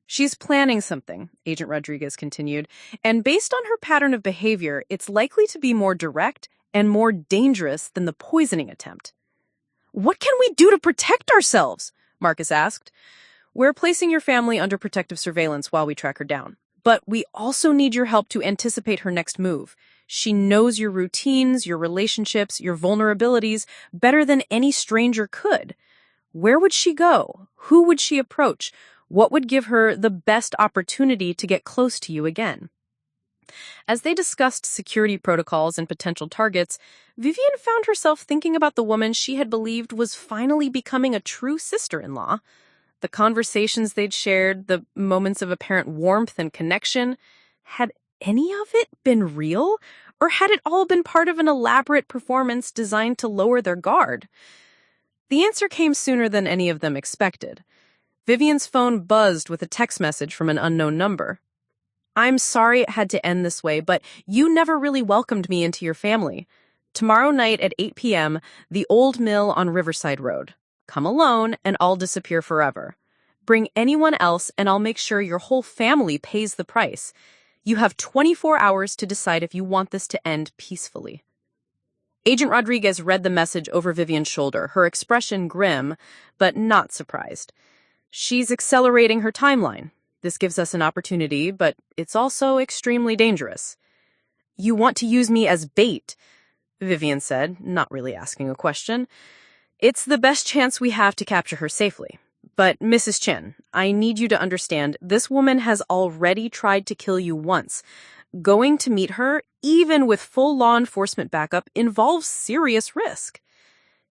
"She's planning something," Agent Rodriguez continued, "and based on her pattern of behavior, it's likely to be more direct and more dangerous than the poisoning attempt." "What can we do to protect ourselves?" Marcus asked. "We're placing your family under protective surveillance while we track her down. But we also need your help to anticipate her next move. She knows your routines, your relationships, your vulnerabilities better than any stranger could. Where would she go? Who would she approach? What would give her the best opportunity to get close to you again?" As they discussed security protocols and potential targets, Vivien found herself thinking about the woman she had believed was finally becoming a true sister-in-law. The conversations they'd shared, the moments of apparent warmth and connection. Had any of it been real? Or had it all been part of an elaborate performance designed to lower their guard? The answer came sooner than any of them expected. Vivien's phone buzzed with a text message from an unknown number. "I'm sorry it had to end this way, but you never really welcomed me into your family. Tomorrow night at 8 p.m., the old mill on Riverside Road. Come alone and I'll disappear forever. Bring anyone else and I'll make sure your whole family pays the price. You have 24 hours to decide if you want this to end peacefully." Agent Rodriguez read the message over Vivien's shoulder, her expression grim, but not surprised. "She's accelerating her timeline. This gives us an opportunity, but it's also extremely dangerous." "You want to use me as bait," Vivien said, not really asking a question. "It's the best chance we have to capture her safely. But, Mrs. Chen, I need you to understand, this woman has already tried to kill you once. Going to meet her, even with full law enforcement backup, involves serious risk."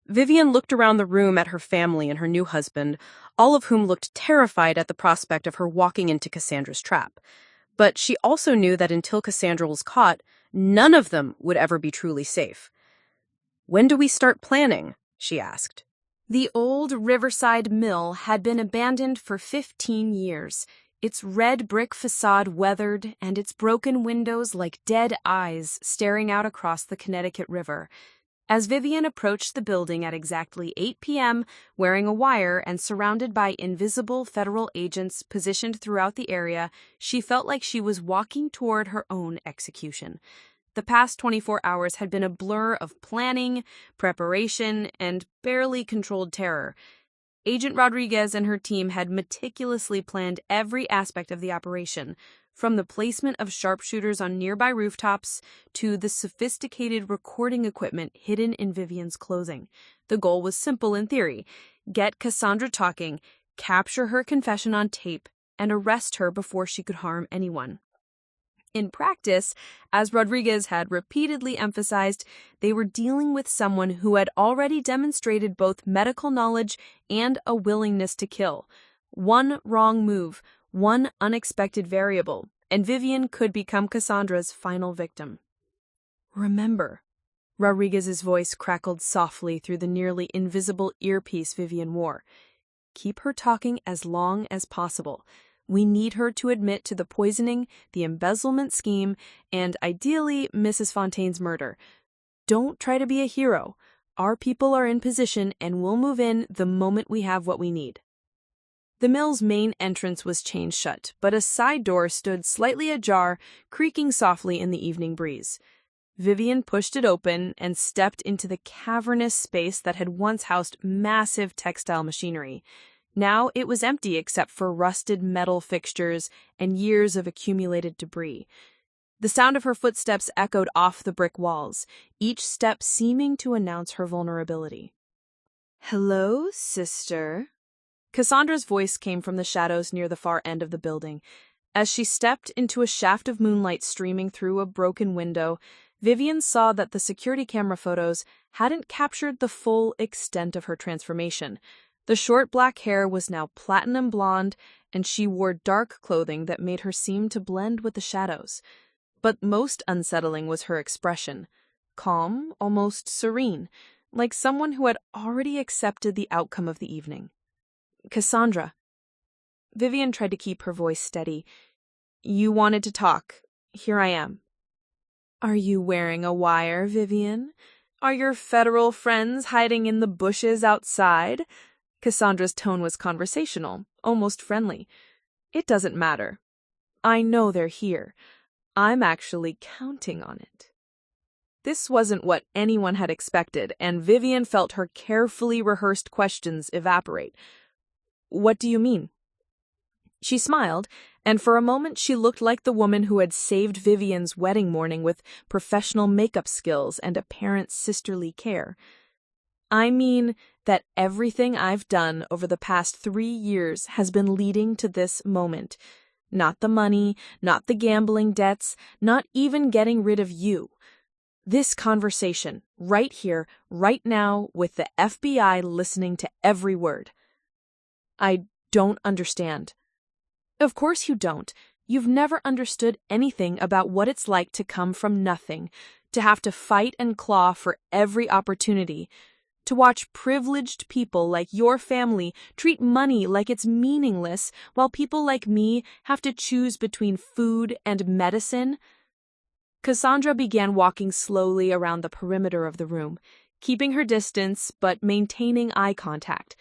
Vivien looked around the room at her family and her new husband, all of whom looked terrified at the prospect of her walking into Cassandra's trap. But she also knew that until Cassandra was caught, none of them would ever be truly safe. "When do we start planning?" she asked. The old Riverside Mill had been abandoned for 15 years. Its red brick facade weathered and its broken windows like dead eyes staring out across the Connecticut River. As Vivien approached the building at exactly 8 p.m., wearing a wire and surrounded by invisible federal agents positioned throughout the area, she felt like she was walking toward her own execution. The past 24 hours had been a blur of planning, preparation, and barely controlled terror. Agent Rodriguez and her team had meticulously planned every aspect of the operation, from the placement of sharpshooters on nearby rooftops to the sophisticated recording equipment hidden in Vivien's clothing. The goal was simple in theory: get Cassandra talking, capture her confession on tape, and arrest her before she could harm anyone. In practice, as Rodriguez had repeatedly emphasized, they were dealing with someone who had already demonstrated both medical knowledge and a willingness to kill. One wrong move, one unexpected variable, and Vivien could become Cassandra's final victim. "Remember," Rodriguez's voice crackled softly through the nearly invisible earpiece Vivien wore. "Keep her talking as long as possible. We need her to admit to the poisoning, the embezzlement scheme, and ideally Mrs. Fontaine's murder. Don't try to be a hero. Our people are in position and we'll move in the moment we have what we need." The mill's main entrance was chained shut, but a side door stood slightly ajar, creaking softly in the evening breeze. Vivien pushed it open and stepped into the cavernous space that had once housed massive textile machinery. Now it was empty except for rusted metal fixtures and years of accumulated debris. The sound of her footsteps echoed off the brick walls, each step seeming to announce her vulnerability. "Hello, sister." Cassandra's voice came from the shadows near the far end of the building. As she stepped into a shaft of moonlight streaming through a broken window, Vivien saw that the security camera photos hadn't captured the full extent of her transformation. The short black hair was now platinum blonde, and she wore dark clothing that made her seem to blend with the shadows. But most unsettling was her expression. Calm, almost serene, like someone who had already accepted the outcome of the evening. "Cassandra." Vivien tried to keep her voice steady. "You wanted to talk. Here I am." "Are you wearing a wire, Vivien? Are your federal friends hiding in the bushes outside?" Cassandra's tone was conversational, almost friendly. "It doesn't matter. I know they're here. I'm actually counting on it." This wasn't what anyone had expected, and Vivien felt her carefully rehearsed questions evaporate. "What do you mean?" She smiled, and for a moment she looked like the woman who had saved Vivien's wedding morning with professional makeup skills and apparent sisterly care. "I mean that everything I've done over the past 3 years has been leading to this moment. Not the money, not the gambling debts, not even getting rid of you. This conversation, right here, right now, with the FBI listening to every word." "I don't understand." "Of course you don't. You've never understood anything about what it's like to come from nothing, to have to fight and claw for every opportunity, to watch privileged people like your family treat money like it's meaningless, while people like me have to choose between food and medicine." Cassandra began walking slowly around the perimeter of the room, keeping her distance but maintaining eye contact.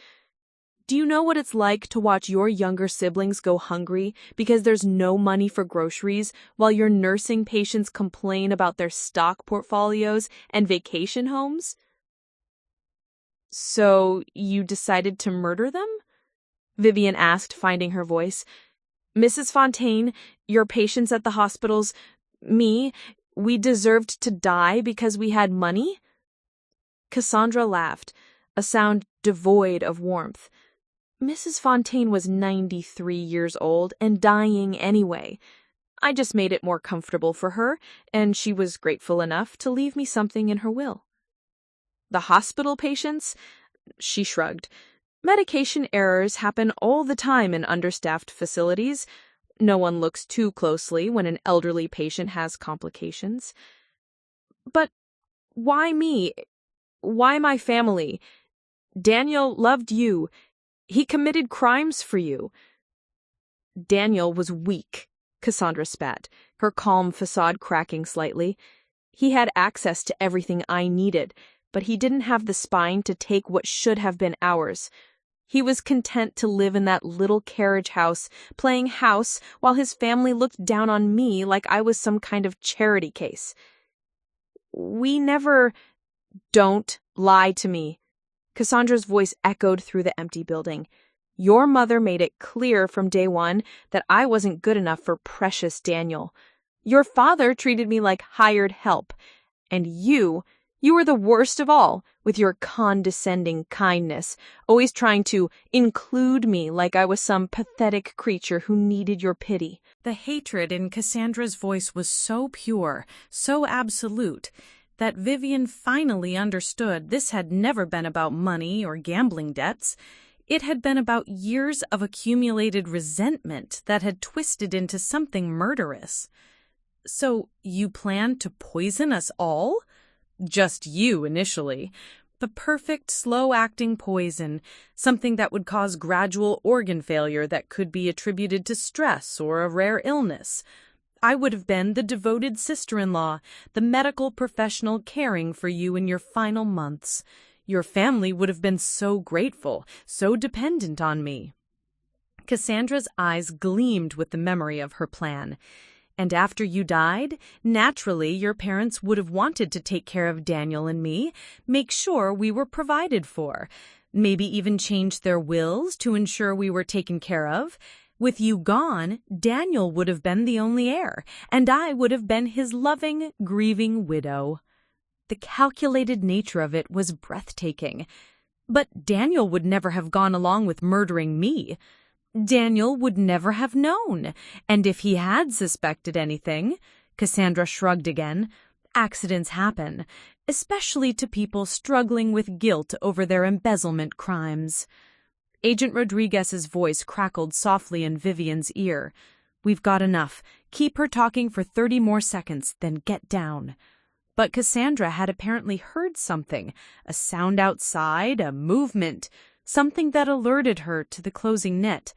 "Do you know what it's like to watch your younger siblings go hungry because there's no money for groceries, while your nursing patients complain about their stock portfolios and vacation homes?" "So you decided to murder them?" Vivien asked, finding her voice. "Mrs. Fontaine, your patients at the hospitals, me, we deserved to die because we had money?" Cassandra laughed, a sound devoid of warmth. "Mrs. Fontaine was 93 years old and dying anyway. I just made it more comfortable for her, and she was grateful enough to leave me something in her will." "The hospital patients?" She shrugged. "Medication errors happen all the time in understaffed facilities. No one looks too closely when an elderly patient has complications." "But why me? Why my family? Daniel loved you. He committed crimes for you." "Daniel was weak," Cassandra spat, her calm facade cracking slightly. "He had access to everything I needed, but he didn't have the spine to take what should have been ours. He was content to live in that little carriage house, playing house, while his family looked down on me like I was some kind of charity case. We never—" "Don't lie to me." Cassandra's voice echoed through the empty building. "Your mother made it clear from day one that I wasn't good enough for precious Daniel. Your father treated me like hired help. And you You are the worst of all, with your condescending kindness, always trying to include me like I was some pathetic creature who needed your pity." The hatred in Cassandra's voice was so pure, so absolute, that Vivien finally understood this had never been about money or gambling debts. It had been about years of accumulated resentment that had twisted into something murderous. "So you plan to poison us all?" "Just you initially. The perfect slow-acting poison, something that would cause gradual organ failure that could be attributed to stress or a rare illness. I would have been the devoted sister-in-law, the medical professional caring for you in your final months. Your family would have been so grateful, so dependent on me." Cassandra's eyes gleamed with the memory of her plan. "And after you died, naturally your parents would have wanted to take care of Daniel and me, make sure we were provided for, maybe even change their wills to ensure we were taken care of. With you gone, Daniel would have been the only heir, and I would have been his loving, grieving widow." The calculated nature of it was breathtaking. But Daniel would never have gone along with murdering me. Daniel would never have known, and if he had suspected anything, Cassandra shrugged again, accidents happen, especially to people struggling with guilt over their embezzlement crimes. Agent Rodriguez's voice crackled softly in Vivien's ear. "We've got enough. Keep her talking for 30 more seconds, then get down." But Cassandra had apparently heard something, a sound outside, a movement, something that alerted her to the closing knit.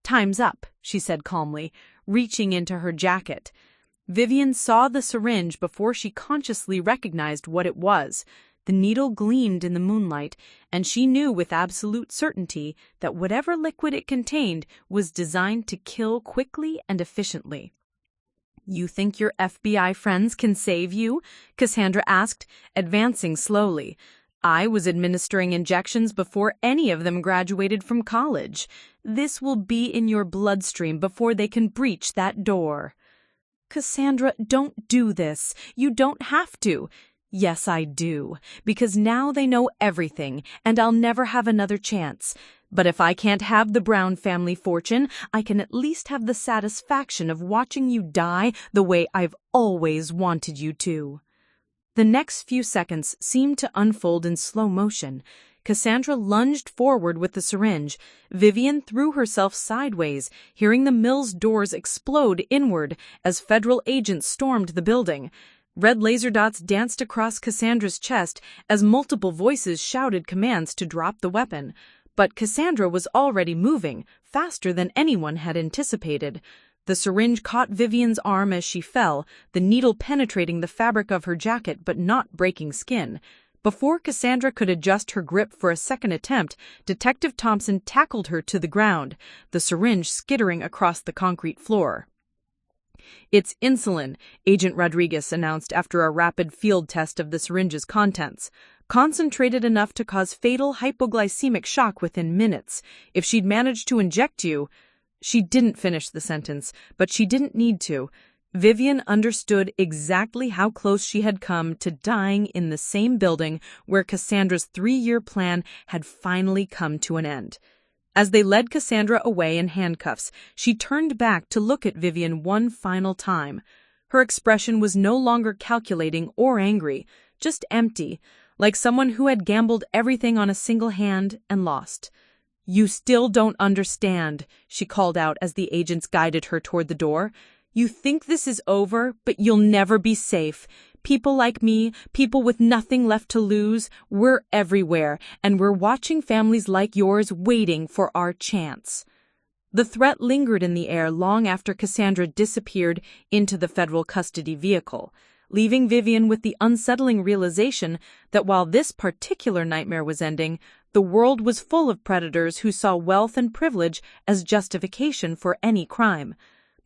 "Time's up," she said calmly, reaching into her jacket. Vivien saw the syringe before she consciously recognized what it was. The needle gleamed in the moonlight, and she knew with absolute certainty that whatever liquid it contained was designed to kill quickly and efficiently. "You think your FBI friends can save you?" Cassandra asked, advancing slowly. "I was administering injections before any of them graduated from college. This will be in your bloodstream before they can breach that door." "Cassandra, don't do this. You don't have to." "Yes, I do, because now they know everything, and I'll never have another chance. But if I can't have the Brown family fortune, I can at least have the satisfaction of watching you die the way I've always wanted you to." The next few seconds seemed to unfold in slow motion. Cassandra lunged forward with the syringe. Vivien threw herself sideways, hearing the mill's doors explode inward as federal agents stormed the building. Red laser dots danced across Cassandra's chest as multiple voices shouted commands to drop the weapon. But Cassandra was already moving, faster than anyone had anticipated. The syringe caught Vivien's arm as she fell, the needle penetrating the fabric of her jacket but not breaking skin. Before Cassandra could adjust her grip for a second attempt, Detective Thompson tackled her to the ground, the syringe skittering across the concrete floor. "It's insulin," Agent Rodriguez announced after a rapid field test of the syringe's contents. "Concentrated enough to cause fatal hypoglycemic shock within minutes. If she'd managed to inject you—" She didn't finish the sentence, but she didn't need to. Vivien understood exactly how close she had come to dying in the same building where Cassandra's 3-year plan had finally come to an end. As they led Cassandra away in handcuffs, she turned back to look at Vivien one final time. Her expression was no longer calculating or angry, just empty, like someone who had gambled everything on a single hand and lost. "You still don't understand," she called out as the agents guided her toward the door. "You think this is over, but you'll never be safe. People like me, people with nothing left to lose, we're everywhere, and we're watching families like yours waiting for our chance." The threat lingered in the air long after Cassandra disappeared into the federal custody vehicle, leaving Vivien with the unsettling realization that while this particular nightmare was ending, the world was full of predators who saw wealth and privilege as justification for any crime.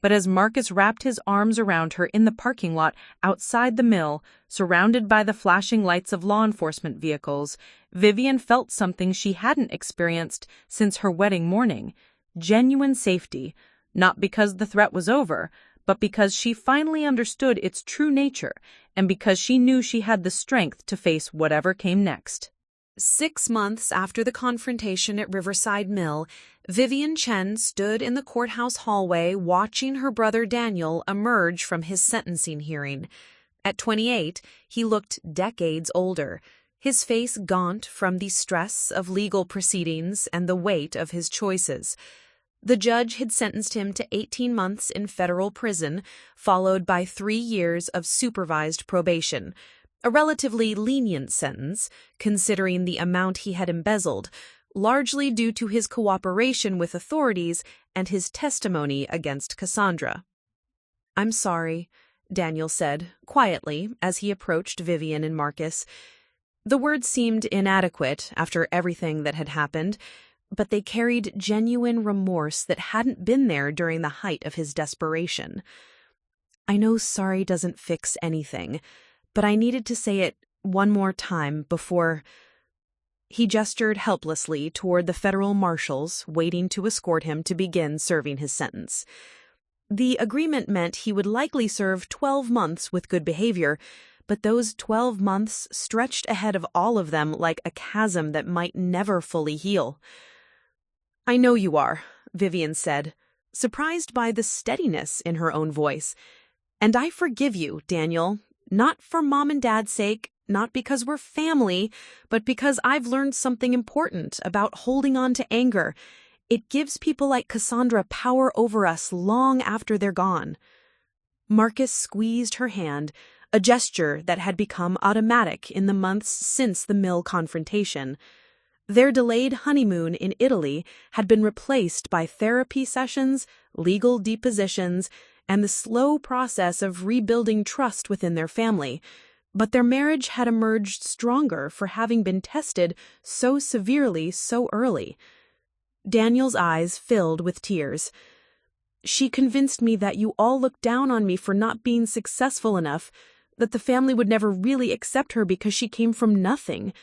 But as Marcus wrapped his arms around her in the parking lot outside the mill, surrounded by the flashing lights of law enforcement vehicles, Vivien felt something she hadn't experienced since her wedding morning: genuine safety, not because the threat was over, but because she finally understood its true nature and because she knew she had the strength to face whatever came next. 6 months after the confrontation at Riverside Mill, Vivien Chen stood in the courthouse hallway watching her brother Daniel emerge from his sentencing hearing. At 28, he looked decades older, his face gaunt from the stress of legal proceedings and the weight of his choices. The judge had sentenced him to 18 months in federal prison, followed by 3 years of supervised probation. A relatively lenient sentence, considering the amount he had embezzled, largely due to his cooperation with authorities and his testimony against Cassandra. "I'm sorry," Daniel said, quietly, as he approached Vivien and Marcus. The words seemed inadequate after everything that had happened, but they carried genuine remorse that hadn't been there during the height of his desperation. "I know sorry doesn't fix anything, but I needed to say it one more time before—" He gestured helplessly toward the federal marshals waiting to escort him to begin serving his sentence. The agreement meant he would likely serve 12 months with good behavior, but those 12 months stretched ahead of all of them like a chasm that might never fully heal. "I know you are," Vivien said, surprised by the steadiness in her own voice. "And I forgive you, Daniel. Not for Mom and Dad's sake, not because we're family, but because I've learned something important about holding on to anger. It gives people like Cassandra power over us long after they're gone." Marcus squeezed her hand, a gesture that had become automatic in the months since the Mill confrontation. Their delayed honeymoon in Italy had been replaced by therapy sessions, legal depositions, and the slow process of rebuilding trust within their family, but their marriage had emerged stronger for having been tested so severely so early. Daniel's eyes filled with tears. "She convinced me that you all looked down on me for not being successful enough, that the family would never really accept her because she came from nothing.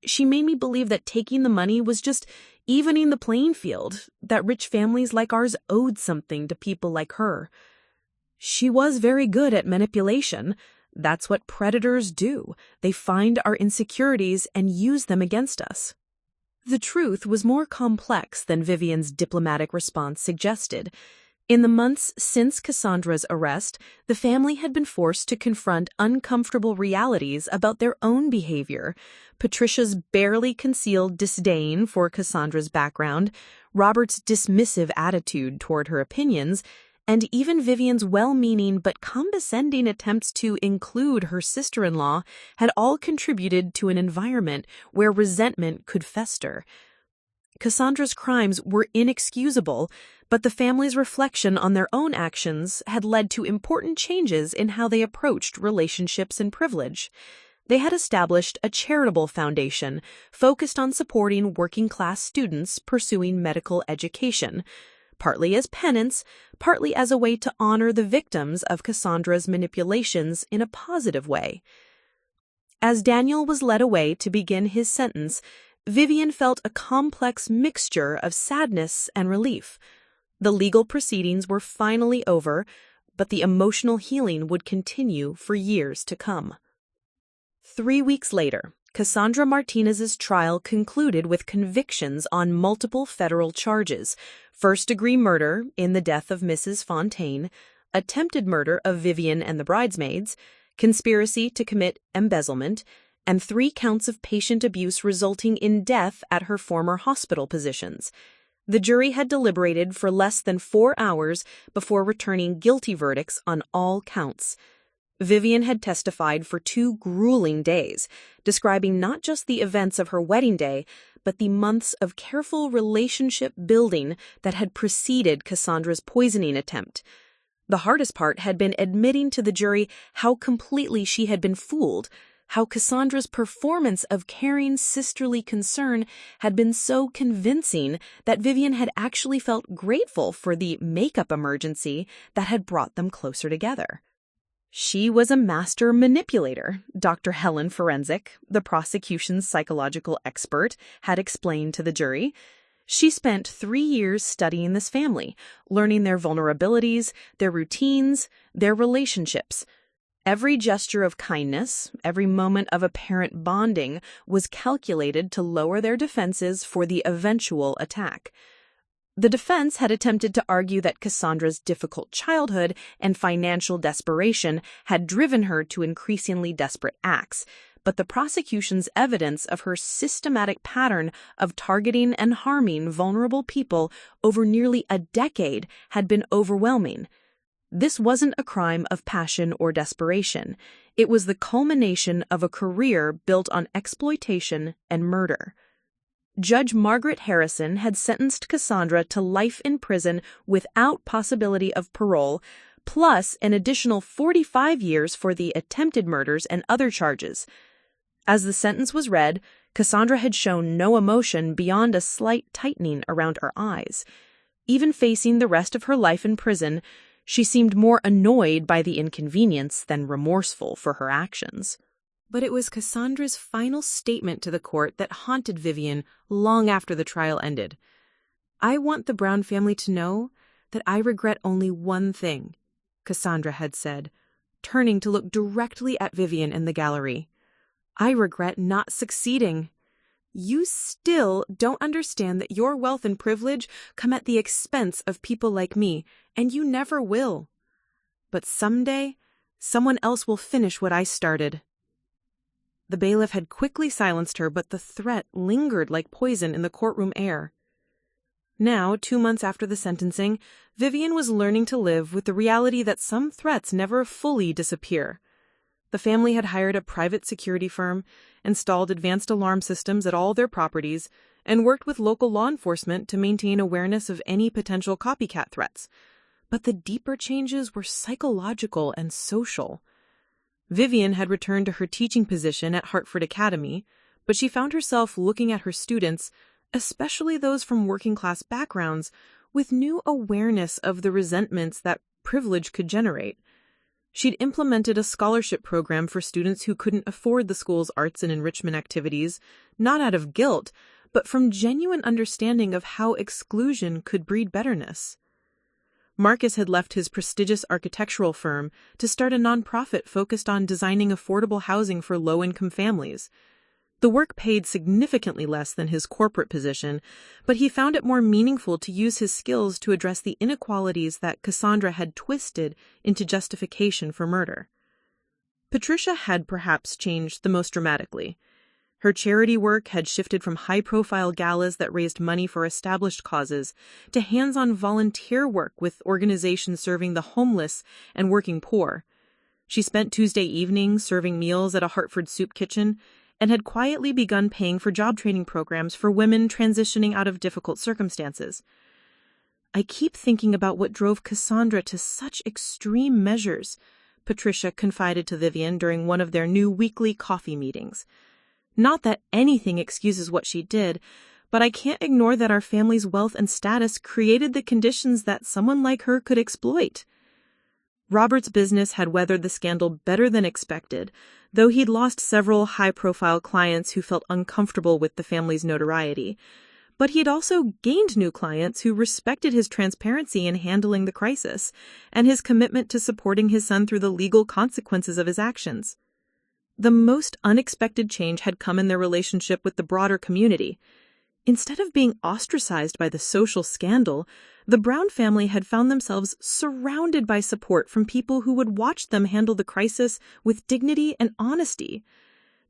She made me believe that taking the money was just evening the playing field, that rich families like ours owed something to people like her. She was very good at manipulation. That's what predators do. They find our insecurities and use them against us." The truth was more complex than Vivien's diplomatic response suggested. In the months since Cassandra's arrest, the family had been forced to confront uncomfortable realities about their own behavior. Patricia's barely concealed disdain for Cassandra's background, Robert's dismissive attitude toward her opinions, and even Vivien's well-meaning but condescending attempts to include her sister-in-law had all contributed to an environment where resentment could fester. Cassandra's crimes were inexcusable, but the family's reflection on their own actions had led to important changes in how they approached relationships and privilege. They had established a charitable foundation focused on supporting working-class students pursuing medical education, partly as penance, partly as a way to honor the victims of Cassandra's manipulations in a positive way. As Daniel was led away to begin his sentence, Vivien felt a complex mixture of sadness and relief. The legal proceedings were finally over, but the emotional healing would continue for years to come. 3 weeks later, Cassandra Martinez's trial concluded with convictions on multiple federal charges: first-degree murder in the death of Mrs. Fontaine, attempted murder of Vivien and the bridesmaids, conspiracy to commit embezzlement, and 3 counts of patient abuse resulting in death at her former hospital positions. The jury had deliberated for less than 4 hours before returning guilty verdicts on all counts. Vivien had testified for 2 grueling days, describing not just the events of her wedding day, but the months of careful relationship building that had preceded Cassandra's poisoning attempt. The hardest part had been admitting to the jury how completely she had been fooled, how Cassandra's performance of caring sisterly concern had been so convincing that Vivien had actually felt grateful for the makeup emergency that had brought them closer together. She was a master manipulator, Dr. Helen Forensic, the prosecution's psychological expert, had explained to the jury. She spent 3 years studying this family, learning their vulnerabilities, their routines, their relationships. Every gesture of kindness, every moment of apparent bonding was calculated to lower their defenses for the eventual attack. The defense had attempted to argue that Cassandra's difficult childhood and financial desperation had driven her to increasingly desperate acts, but the prosecution's evidence of her systematic pattern of targeting and harming vulnerable people over nearly a decade had been overwhelming. This wasn't a crime of passion or desperation. It was the culmination of a career built on exploitation and murder. Judge Margaret Harrison had sentenced Cassandra to life in prison without possibility of parole, plus an additional 45 years for the attempted murders and other charges. As the sentence was read, Cassandra had shown no emotion beyond a slight tightening around her eyes. Even facing the rest of her life in prison, she seemed more annoyed by the inconvenience than remorseful for her actions. But it was Cassandra's final statement to the court that haunted Vivien long after the trial ended. "I want the Brown family to know that I regret only one thing," Cassandra had said, turning to look directly at Vivien in the gallery. "I regret not succeeding. You still don't understand that your wealth and privilege come at the expense of people like me, and you never will. But someday, someone else will finish what I started." The bailiff had quickly silenced her, but the threat lingered like poison in the courtroom air. Now, 2 months after the sentencing, Vivien was learning to live with the reality that some threats never fully disappear. The family had hired a private security firm, installed advanced alarm systems at all their properties, and worked with local law enforcement to maintain awareness of any potential copycat threats. But the deeper changes were psychological and social. Vivien had returned to her teaching position at Hartford Academy, but she found herself looking at her students, especially those from working-class backgrounds, with new awareness of the resentments that privilege could generate. She'd implemented a scholarship program for students who couldn't afford the school's arts and enrichment activities, not out of guilt, but from genuine understanding of how exclusion could breed bitterness. Marcus had left his prestigious architectural firm to start a nonprofit focused on designing affordable housing for low-income families. The work paid significantly less than his corporate position, but he found it more meaningful to use his skills to address the inequalities that Cassandra had twisted into justification for murder. Patricia had perhaps changed the most dramatically. Her charity work had shifted from high-profile galas that raised money for established causes to hands-on volunteer work with organizations serving the homeless and working poor. She spent Tuesday evenings serving meals at a Hartford soup kitchen and had quietly begun paying for job training programs for women transitioning out of difficult circumstances. "I keep thinking about what drove Cassandra to such extreme measures," Patricia confided to Vivien during one of their new weekly coffee meetings. "Not that anything excuses what she did, but I can't ignore that our family's wealth and status created the conditions that someone like her could exploit." Robert's business had weathered the scandal better than expected, though he'd lost several high-profile clients who felt uncomfortable with the family's notoriety. But he had also gained new clients who respected his transparency in handling the crisis and his commitment to supporting his son through the legal consequences of his actions. The most unexpected change had come in their relationship with the broader community. Instead of being ostracized by the social scandal, the Brown family had found themselves surrounded by support from people who would watch them handle the crisis with dignity and honesty.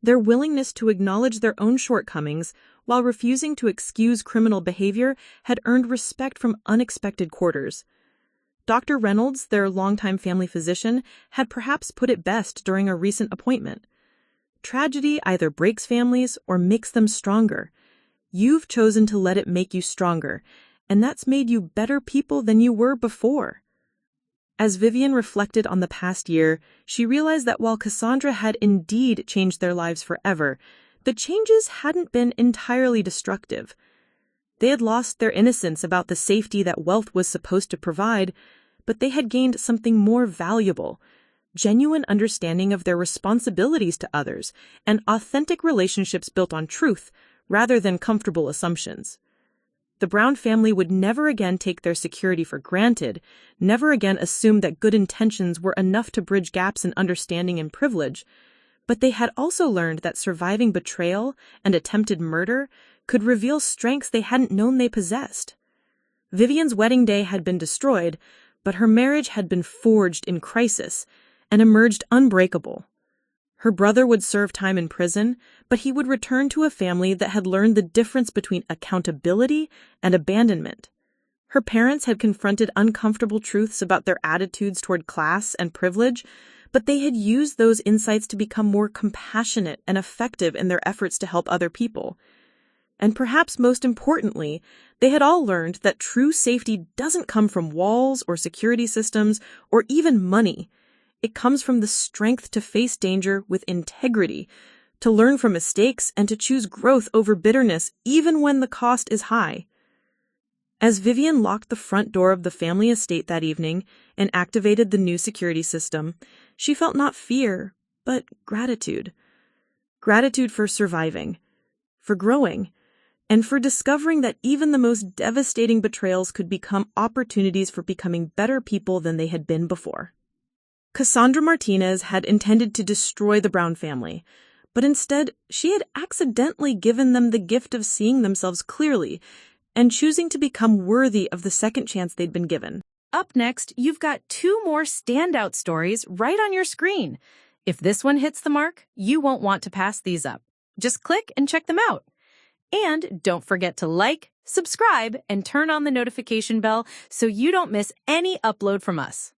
Their willingness to acknowledge their own shortcomings while refusing to excuse criminal behavior had earned respect from unexpected quarters. Dr. Reynolds, their longtime family physician, had perhaps put it best during a recent appointment. "Tragedy either breaks families or makes them stronger. You've chosen to let it make you stronger, and that's made you better people than you were before." As Vivien reflected on the past year, she realized that while Cassandra had indeed changed their lives forever, the changes hadn't been entirely destructive. They had lost their innocence about the safety that wealth was supposed to provide, but they had gained something more valuable: genuine understanding of their responsibilities to others and authentic relationships built on truth rather than comfortable assumptions. The The Brown family would never again take their security for granted, never again assume that good intentions were enough to bridge gaps in understanding and privilege. But they had also learned that surviving betrayal and attempted murder could reveal strengths they hadn't known they possessed. Vivien's wedding day had been destroyed, but her marriage had been forged in crisis and emerged unbreakable. Her brother would serve time in prison, but he would return to a family that had learned the difference between accountability and abandonment. Her parents had confronted uncomfortable truths about their attitudes toward class and privilege, but they had used those insights to become more compassionate and effective in their efforts to help other people. And perhaps most importantly, they had all learned that true safety doesn't come from walls or security systems or even money. It comes from the strength to face danger with integrity, to learn from mistakes, and to choose growth over bitterness even when the cost is high. As Vivien locked the front door of the family estate that evening and activated the new security system, she felt not fear, but gratitude. Gratitude for surviving, for growing, and for discovering that even the most devastating betrayals could become opportunities for becoming better people than they had been before. Cassandra Martinez had intended to destroy the Brown family, but instead she had accidentally given them the gift of seeing themselves clearly and choosing to become worthy of the second chance they'd been given. Up next, you've got 2 more standout stories right on your screen. If this one hits the mark, you won't want to pass these up. Just click and check them out. And don't forget to like, subscribe, and turn on the notification bell so you don't miss any upload from us.